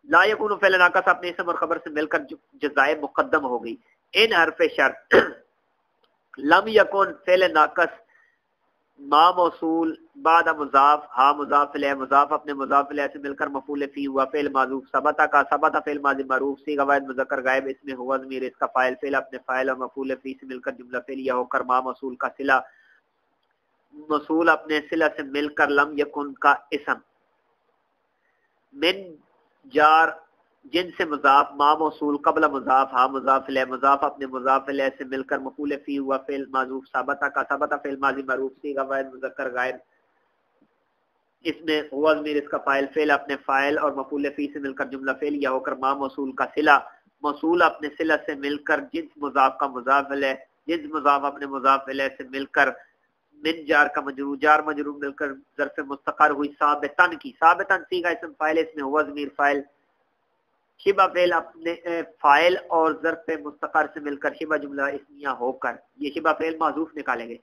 لا یکونو فعل ناقص اپنے اسم اور خبر سے مل کر جزائے مقدم ہو گئی، ان حرف شرط، لم یکن فعل ناقص، ما موصول، بعد مضاف، ہا مضاف الیہ، مضاف اپنے مضاف الیہ سے مل کر مفعول فی ہوا فعل معذوف، ثبتہ کا، ثبتہ فعل ماضی معروف، صیغہ واحد مذکر غائب، اس میں ہوا ضمیر اس کا فاعل، فعل اپنے فاعل اور مفعول فی سے مل کر جملہ فعلیہ ہو کر ما موصول کا صلہ، موصول اپنے صلہ سے مل کر لم یکن کا اسم، من جار جن سے مضاف، ما موصول قبل مضاف، ہا مضاف الیہ، مضاف اپنے مضاف الیہ سے مل کر مفعول فی ہوا فعل معذوف، ثابتہ کا، ثابتہ فعل ماضی معروف، صیغہ واحد مذکر غائب، اس میں ہوا ضمیر اس کا فاعل، فعل اپنے فاعل اور مفعول فی سے مل کر جملہ فعلیہ ہو کر ما موصول کا صلہ، موصول اپنے صلہ سے مل کر جنس مضاف کا مضاف الیہ، جنس مضاف اپنے مضاف الیہ سے مل کر من جار کا مجرور، جار مجرور مل کر ظرف مستقر ہوئی ثابتن کی، ثابتن صیغہ اسم فاعل، اس میں ہوا ضمیر فاعل، شبہ فعل اپنے فاعل اور ظرف مستقر سے مل کر شبہ جملہ اسمیہ ہو کر، یہ شبہ فعل محذوف نکالیں گے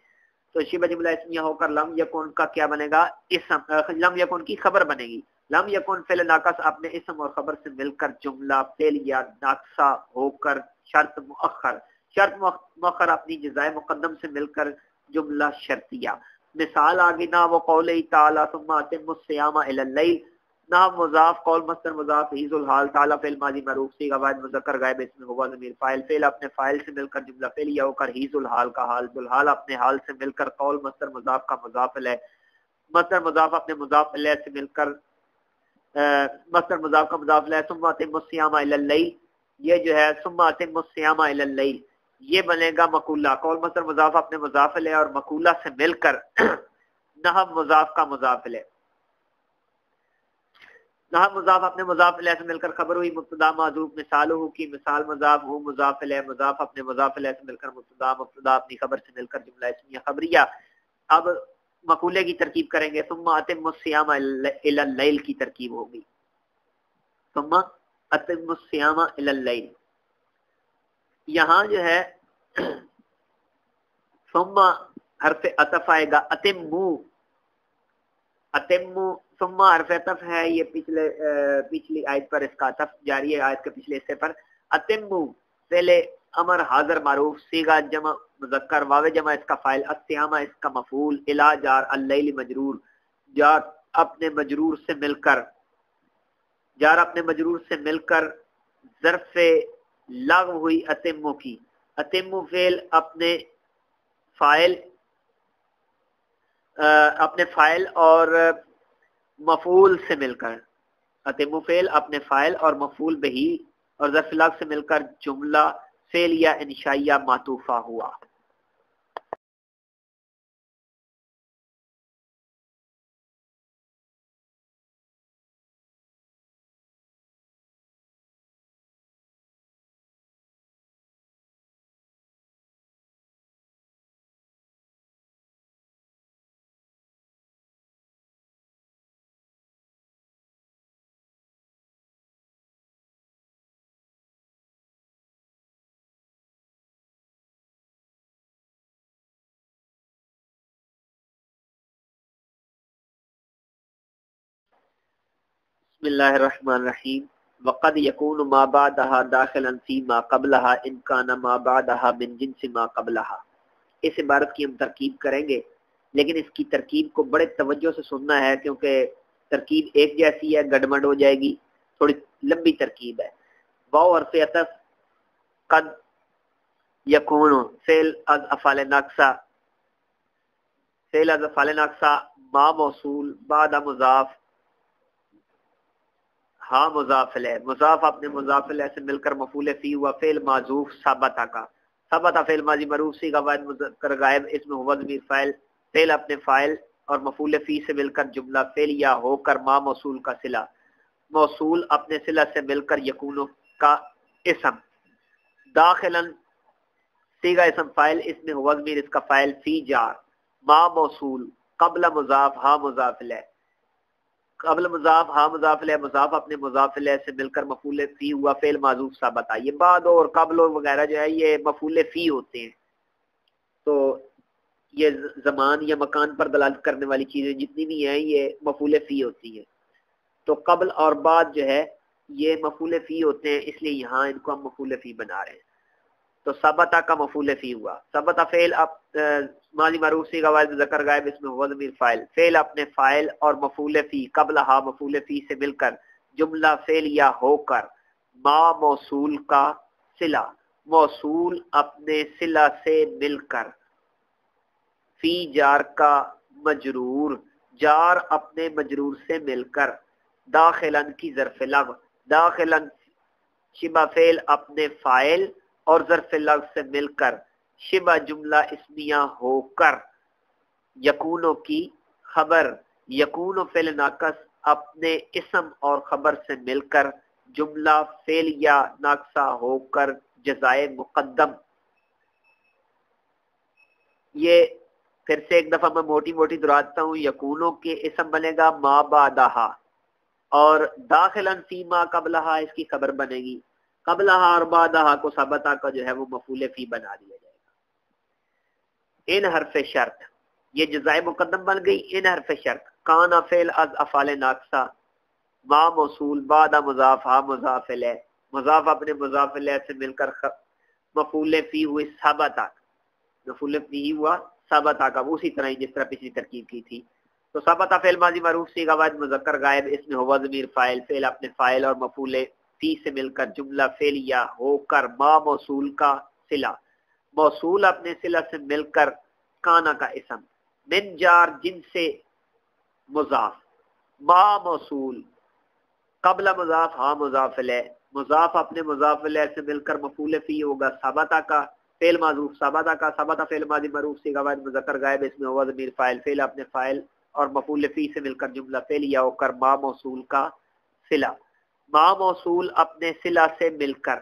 تو شبہ جملہ اسمیہ ہو کر لم یکن کا کیا بنے گا؟ اسم، لم یکن کی خبر بنے گی، لم یکن فعل ناقص اپنے اسم اور خبر سے مل کر جملہ فعل یا ناقصہ ہو کر شرط مؤخر، شرط مؤخر اپنی جزائے مقدم سے مل کر جملہ شرطیہ۔ مثال آگے نہ وہ قول تعالی ثم اتم الصیام الی اللیل، نہ مضاف قول مصدر مضاف حیز الحال، تعالی فعل ماضی معروف صیغہ واحد مذکر غائب اس میں ہوا ضمیر فاعل، فعل اپنے فاعل سے مل کر جملہ فعلیہ ہو کر حیز الحال کا حال، الحال اپنے حال سے مل کر قول مصدر مضاف کا مضاف الیہ، مصدر مضاف اپنے مضاف الیہ سے مل کر مصدر مضاف کا مضاف الیہ، ثم اتم الصیام الی اللیل، یہ جو ہے ثم اتم الصیام الی اللیل یہ بنے گا مقولہ، قول مصدر مضاف اپنے مضاف الیہ اور مقولہ سے مل کر نحو مضاف کا مضاف الیہ، نحو مضاف اپنے مضاف الیہ سے مل کر خبر ہوئی مبتدا معذوف، مثالہ کی مثال مضاف ہو مضاف الیہ، مضاف اپنے مضاف الیہ سے مل کر مبتدا، مبتدا اپنی خبر سے مل کر جملہ اسمیہ خبریہ۔ اب مقولے کی ترکیب کریں گے، ثم اتم الصیام الی اللیل کی ترکیب ہوگی، ثم اتم الصیام الی اللیل، یہاں جو ہے ثم حرف عطف آئے گا، اتمو، اتمو ثم حرف عطف ہے، یہ پچھلی آیت پر اس کا عطف جاری ہے، آیت کے پچھلے حصے پر، اتمو فعل امر حاضر معروف صیغہ جمع مذکر، واو جمع اس کا فاعل، الصیام اس کا مفعول، الی جار اللیل مجرور، جار اپنے مجرور سے مل کر، جار اپنے مجرور سے مل کر ظرف لغو ہوئی اتمو کی، اتمو فعل اپنے فاعل اور مفعول سے مل کر، اتمو فعل اپنے فاعل اور مفعول بہی اور ظرف لغو سے مل کر جملہ فعلیہ انشائیہ معطوفہ ہوا۔ بسم اللہ الرحمن الرحیم، وقد یکون ما بعدها داخلا فی ما قبلها ان کان ما بعدها من جنس ما قبلها۔ اس عبارت کی ہم ترکیب کریں گے، لیکن اس کی ترکیب کو بڑے توجہ سے سننا ہے کیونکہ ترکیب ایک جیسی ہے، گڑبڑ ہو جائے گی، تھوڑی لمبی ترکیب ہے۔ واو حرف عطف، قد یکون فعل از افعال ناقصہ، فعل از افعال ناقصہ، ما موصول، بعد مضاف، ہاں مضاف الیہ، مضاف اپنے مضاف الیہ سے مل کر مفعول فی ہوا، فعل معذوف ثابتہ کا، ثابتہ فعل ماضی معروف صیغہ واحد مذکر غائب اس میں ہوا ضمیر فاعل، فعل اپنے فاعل اور مفعول فی سے مل کر جملہ فعلیہ ہو کر ما موصول کا صلہ، موصول اپنے صلہ سے مل کر یکون کا اسم، داخلا صیغہ اسم فاعل اس میں ہوا ضمیر اس کا فاعل، فی جار، ما موصول، قبل مضاف ہاں مضاف الیہ، قبل مضاف ہاں مضاف الیہ، مضاف اپنے مضاف الیہ سے مل کر مفعول فی ہوا، فعل معذوف ثابتہ، یہ بعد اور قبل اور وغیرہ جو ہے یہ مفعول فی ہوتے ہیں، تو یہ زمان یا مکان پر دلالت کرنے والی چیزیں جتنی بھی ہیں یہ مفعول فی ہوتی ہیں، تو قبل اور بعد جو ہے یہ مفعول فی ہوتے ہیں، اس لیے یہاں ان کو ہم مفعول فی بنا رہے ہیں۔ تو ثبتہ کا مفعول فی ہوا، ثبتہ فعل ماضی معروف صیغہ واحد مذکر غائب اس میں ہوا ضمیر فاعل، فعل اپنے فاعل اور مفعول فی قبلہا مفعول فی سے مل کر جملہ فعلیہ ہو کر ما موصول کا صلہ، موصول اپنے صلہ سے مل کر، فی جار کا مجرور، جار اپنے مجرور سے مل کر، داخلاً کی ظرف لغو، داخلاً شبہ فعل اپنے فاعل اور ظرف لغو سے مل کر شبہ جملہ اسمیہ ہو کر، یکونو کی خبر، یکونو فعل ناقص اپنے اسم اور خبر سے مل کر جملہ فعلیہ ناقصہ ہو کر جزائے مقدم. یہ پھر سے ایک دفعہ میں موٹی موٹی دہراتا ہوں. یکونوں کے اسم بنے گا ما بعدہا، اور داخلاً فی ما قبلہا اس کی خبر بنے گی. قبلہا اور بعدہا کو ثبتہ کا جو ہے وہ مفعول فی بنا دیا جائے گا. ان حرف شرط، یہ جزائے مقدم بن گئی. ان حرف شرط کانا فعل از افعال ناقصہ، ما موصول بعد مضاف ہا مضاف الیہ، مضاف اپنے مضاف الیہ سے مل کر مفعول فی ہوئے ثبتہ، مفعول فی ہوا ثبتہ کا، اسی طرح ہی جس طرح پچھلی ترکیب کی تھی. تو ثبتہ فعل ماضی معروف صیغہ واحد مذکر غائب، اس میں ہوا ضمیر فاعل، فعل اپنے فاعل اور مفعول فی سے مل کر جملہ فعلیہ ہو کر ما موصول کا صلہ، موصول اپنے صلہ سے مل کر کانا کا اسم، من جار جن سے مضاف، ما موصول قبل مضاف ہاں مضاف الیہ، مضاف اپنے مضاف الیہ سے مل کر مفعول فی ہوگا ثبتہ کا، فعل معذوف ثبتہ کا، ثبتہ فعل ماضی معروف صیغہ واحد مذکر غائب، اس میں ہوا ضمیر فاعل، فعل اپنے فاعل اور مفعول فی سے مل کر جملہ فعلیہ ہو کر ما موصول کا صلہ، ما موصول اپنے صلہ سے مل کر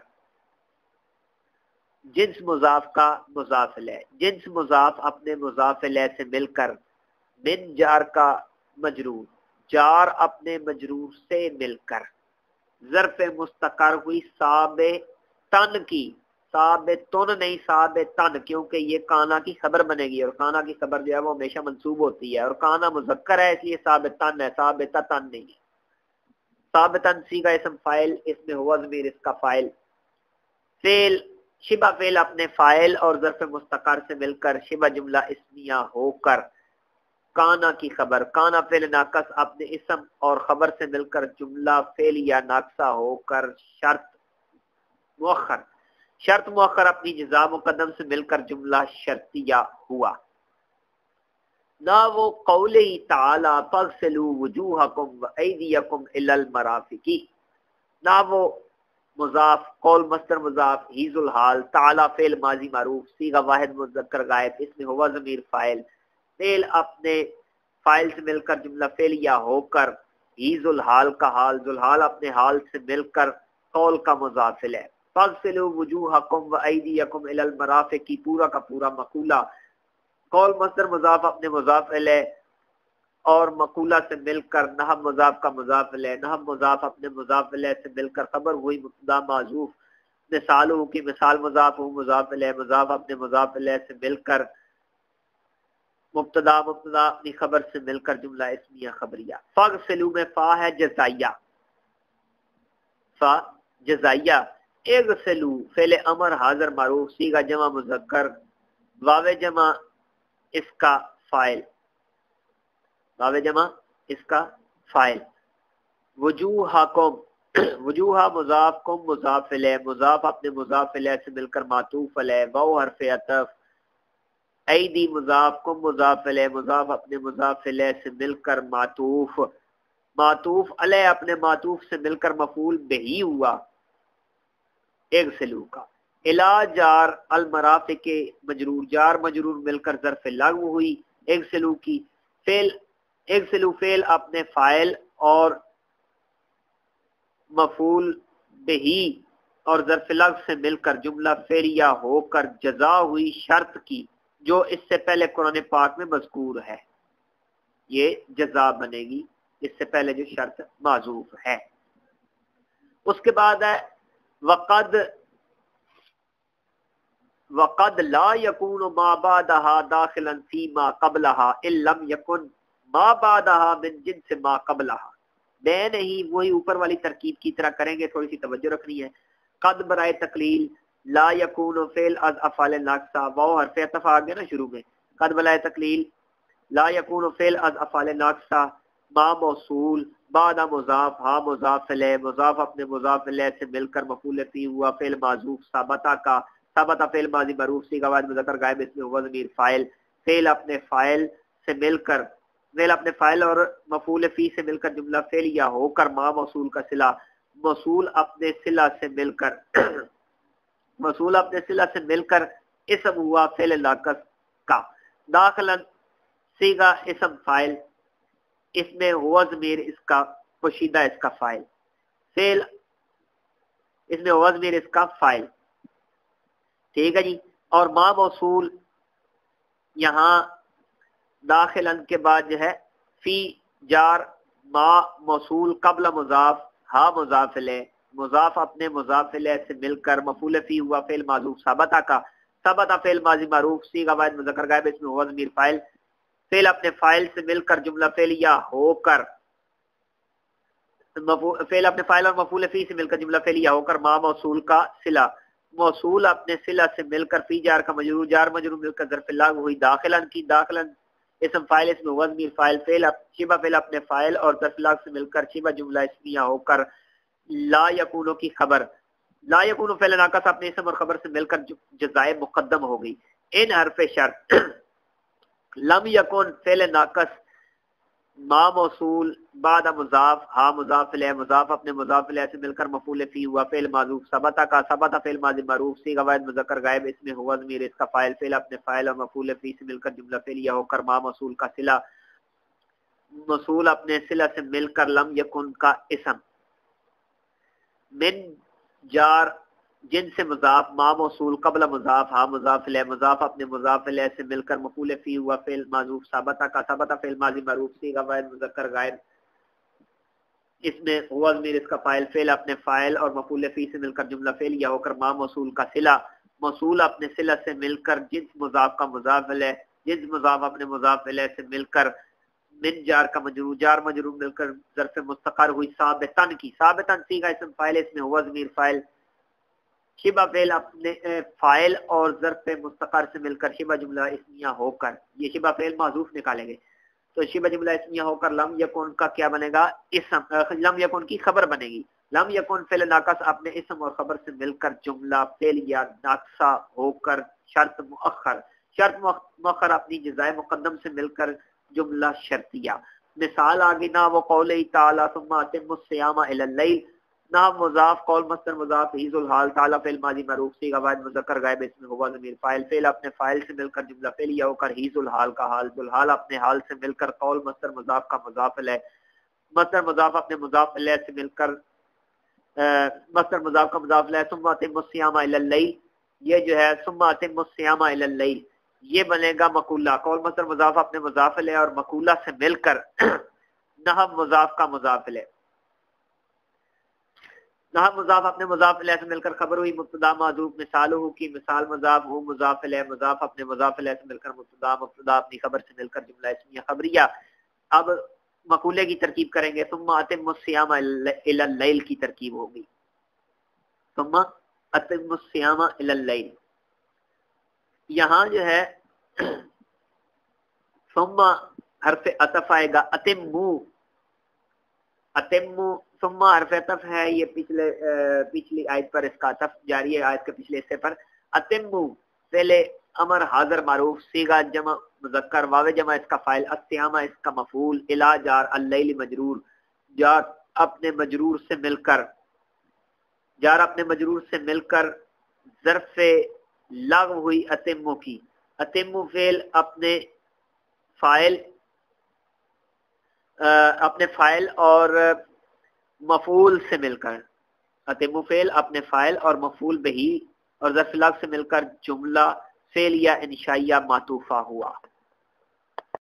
جنس مضاف کا مضاف الیہ، جنس مضاف اپنے مضاف الیہ سے مل کر من جار کا مجرور، جار اپنے مجرور سے مل کر ظرف مستقر ہوئی ثابتن کی، ثابتن نہیں ثابتن، کیونکہ یہ کانا کی خبر بنے گی اور کانا کی خبر جو ہے وہ ہمیشہ منصوب ہوتی ہے، اور کانا مذکر ہے اس لیے ثابتن ہے، ثابتتن نہیں ہے. ثابتن صیغہ اسم فاعل، اس میں ہوا ضمیر اس کا فاعل، فعل شبہ فعل اپنے فاعل اور ظرف مستقر سے مل کر شبہ جملہ اسمیہ ہو کر کانا کی خبر، کانا فعل ناقص اپنے اسم اور خبر سے مل کر جملہ فعلیہ ناقصہ ہو کر شرط مؤخر، شرط مؤخر اپنی جزا مقدم سے مل کر جملہ شرطیہ ہوا. نہ وہ قول تعالی فاغسلوا وجوہکم وایدیکم الی المرافق، نہ وہ مضاف قول مصدر مضاف ہیز الحال، تعالی فعل ماضی معروف صیغہ واحد مذکر غائب، اس میں ہوا ضمیر فاعل، فعل اپنے فاعل سے مل کر جملہ فعلیہ ہو کر ہیز الحال کا حال، ذوالحال اپنے حال سے مل کر قول کا مضاف ہے. فاغسلوا وجوہکم وایدیکم الی المرافق کی پورا کا پورا مقولہ، قول مصدر مضاف اپنے مضاف الیہ اور مقولہ سے مل کر نحب مضاف کا مضاف الیہ، نحب مضاف اپنے مضاف الیہ سے مل کر خبر ہوئی مبتدا معذوف، مثال ہو کی مثال مضاف ہو مضاف الیہ، مضاف اپنے مضاف الیہ سے مل کر مبتدا اپنی خبر سے مل کر جملہ اسمیہ خبریہ. فاغسلوا میں فا ہے جزائیہ، فا جزائیہ، اغسلوا فعل امر حاضر معروف صیغہ جمع مذکر، واو جمع اس کا فاعل، واو جمع اس کا فاعل. وجوہکم، وجوہ مضاف کم مضاف الیہ، مضاف اپنے مضاف الیہ سے مل کر معطوف علیہ، واو حرف عطف، ایدی مضاف کم مضاف الیہ، مضاف اپنے مضاف الیہ سے مل کر معطوف، معطوف علیہ اپنے معطوف سے مل کر مفعول بہی ہوا اغسلوا کا. الا جار المرافق مجرور، جار مجرور مل کر ظرف لغو ہوئی اغسلوا کی، فعل اغسلوا فعل اپنے فاعل اور مفعول بہی اور ظرف لغو سے مل کر جملہ فعلیہ ہو کر جزا ہوئی شرط کی جو اس سے پہلے قرآن پاک میں مذکور ہے، یہ جزا بنے گی اس سے پہلے جو شرط معذوف ہے. اس کے بعد ہے وقد لا يكون ما بعدها داخلا فيما قبلها ان لم يكن ما بعدها من جنس ما قبلها. میں نہیں، وہی اوپر والی ترکیب کی طرح کریں گے، تھوڑی سی توجہ رکھنی ہے. قد برائے تقلیل، لا يكون فعل از افعال ناقصہ، واو حرف عطف آ گیا نا شروع میں، قد برائے تقلیل لا يكون فعل از افعال ناقصہ، ما موصول بعد مضاف ہا مضاف الیہ، مضاف اپنے مضاف الیہ سے مل کر مفعول فی ہوا فعل معذوف ثابتہ کا، ثابتہ فعل ماضی معروف صیغہ واحد مذکر غائب، اس میں ہوا ضمیر فاعل، فعل اپنے فاعل سے مل کر، فعل اپنے فاعل اور مفعول فی سے مل کر جملہ فعلیہ ہو کر ما موصول کا صلہ، موصول اپنے صلہ سے مل کر موصول اپنے صلہ سے مل کر اسم ہوا فعل ناقص کا. داخلا صیغہ اسم فاعل، اس میں ہوا ضمیر اس کا پوشیدہ اس کا فاعل، فعل اس میں ہوا ضمیر اس کا فاعل، ٹھیک ہے جی. اور ما موصول یہاں داخلن کے بعد جو ہے فی جار ما موصول قبل مضاف ہا مضاف الیہ، مضاف اپنے مضاف الیہ سے مل کر مفعول فی ہوا فعل معذوف ثابتہ کا، ثبتہ فعل ماضی معروف صیغہ واحد مذکر غائب اس میں ہوا ضمیر فاعل، فعل اپنے فاعل سے مل کر جملہ فعلیہ ہو کر، فعل اپنے فاعل اور مفعول فی سے مل کر جملہ فعلیہ ہو کر ما موصول کا صلہ، موصول اپنے صلہ سے مل کر فی جار کا مجرور، جار مجرور مل کر ظرف لاغ ہوئی داخلن کی، داخلن اسم فاعل اس میں وزن فاعل فعل شبہ فعل اپنے فاعل اور ظرف لاغ سے مل کر شبہ جملہ اسمیہ ہو کر لا یکونو کی خبر، لا یکونو فعل ناقص اپنے اسم اور خبر سے مل کر جزائے مقدم ہو گئی. ان حرف شرط لم یکن فعل ناقص ما موصول بعد مضاف ہا مضاف الیہ، مضاف اپنے مضاف الیہ سے مل کر مفعول فی ہوا فعل معذوف ثبتہ کا، ثبتہ فعل ماضی معروف صیغہ واحد مذکر غائب اس میں ہوا ضمیر اس کا فاعل، فعل اپنے فاعل اور مفعول فی سے مل کر جملہ فعلیہ ہو کر ما موصول کا صلہ، موصول اپنے صلہ سے مل کر لم یکن کا اسم، من جار جن سے مضاف ما موصول قبل مضاف ہا مضاف الیہ، مضاف اپنے مضاف الیہ سے مل کر مفعول فی ہوا فعل معذوف ثابتہ کا، ثبتہ فعل ماضی معروف صیغہ واحد مذکر غائب اس میں ہوا ضمیر اس کا فاعل، فعل اپنے فاعل اور مفعول فی سے مل کر جملہ فعلیہ ہو کر ما موصول کا صلہ، موصول اپنے صلہ سے مل کر جنس مضاف کا مضاف الیہ، جنس مضاف اپنے مضاف الیہ سے مل کر من جار کا مجرور، جار مجرور مل کر ظرف مستقر ہوئی ثابتن کی، ثابتن صیغہ اسم فاعل اس میں ہوا ضمیر فاعل، شبہ فعل اپنے فاعل اور ظرف مستقر سے مل کر شبہ جملہ اسمیہ ہو کر، یہ شبہ فعل محذوف نکالیں گے تو شبہ جملہ اسمیہ ہو کر لم یکن کا کیا بنے گا اسم، لم یکن کی خبر بنے گی. لم یکن فعل ناقص اپنے اسم اور خبر سے مل کر جملہ فعلیہ ناقصہ ہو کر شرط مؤخر، شرط مؤخر اپنی جزائے مقدم سے مل کر جملہ شرطیہ. مثال آگے نہ وہ قول تعالی ثم اتم الصیام الی اللیل، نہ مضاف قول مصدر مضاف ہی ذل حال تعالی فعل ماضی معروف صیغہ واحد مذکر غائب اس میں ہوا ضمیر فاعل، فعل اپنے فاعل سے مل کر جملہ فعلیہ ہو کر ہی ذل حال کا حال، ذل حال اپنے حال سے مل کر قول مصدر مضاف کا مضاف الیہ، مصدر مضاف اپنے مضاف الیہ سے مل کر مصدر مضاف کا مضاف الیہ، ثم اتم الصیام الی اللیل یہ جو ہے ثم اتم الصیام الی اللیل یہ بنے گا مقولہ، قول مصدر مضاف اپنے مضاف الیہ اور مقولہ سے مل کر نحو مضاف کا مضاف الیہ، نحو مضاف اپنے مضاف الیہ سے مل کر خبر ہوئی مبتدا معذوف، مثال ہو کی مثال مضاف ہو مضاف الیہ، مضاف اپنے مضاف الیہ سے مل کر مبتدا، مبتدا اپنی خبر سے مل کر جملہ اسمیہ خبریہ. اب مقولے کی ترکیب کریں گے، ثم اتم الصیام الی اللیل کی ترکیب ہوگی، ثم اتم الصیام الی اللیل، یہاں جو ہے ثم حرف عطف آئے گا، اتمو، اتمو ثم حرف عطف ہے، یہ پچھلی آیت پر اس کا عطف جاری ہے، آیت کے پچھلے حصے پر. اتمو فعل امر حاضر معروف صیغہ جمع مذکر واو جمع اس کا فاعل، الصیام اس کا مفعول، الی جار اللیل مجرور، جار اپنے مجرور سے مل کر، جار اپنے مجرور سے مل کر ظرف لغو ہوئی اتمو کی، اتمو فعل اپنے فاعل اور مفعول سے مل کر، اتمو فعل اپنے فاعل اور مفعول بہی اور ظرف لغو سے مل کر جملہ فعلیہ انشائیہ معطوفہ ہوا.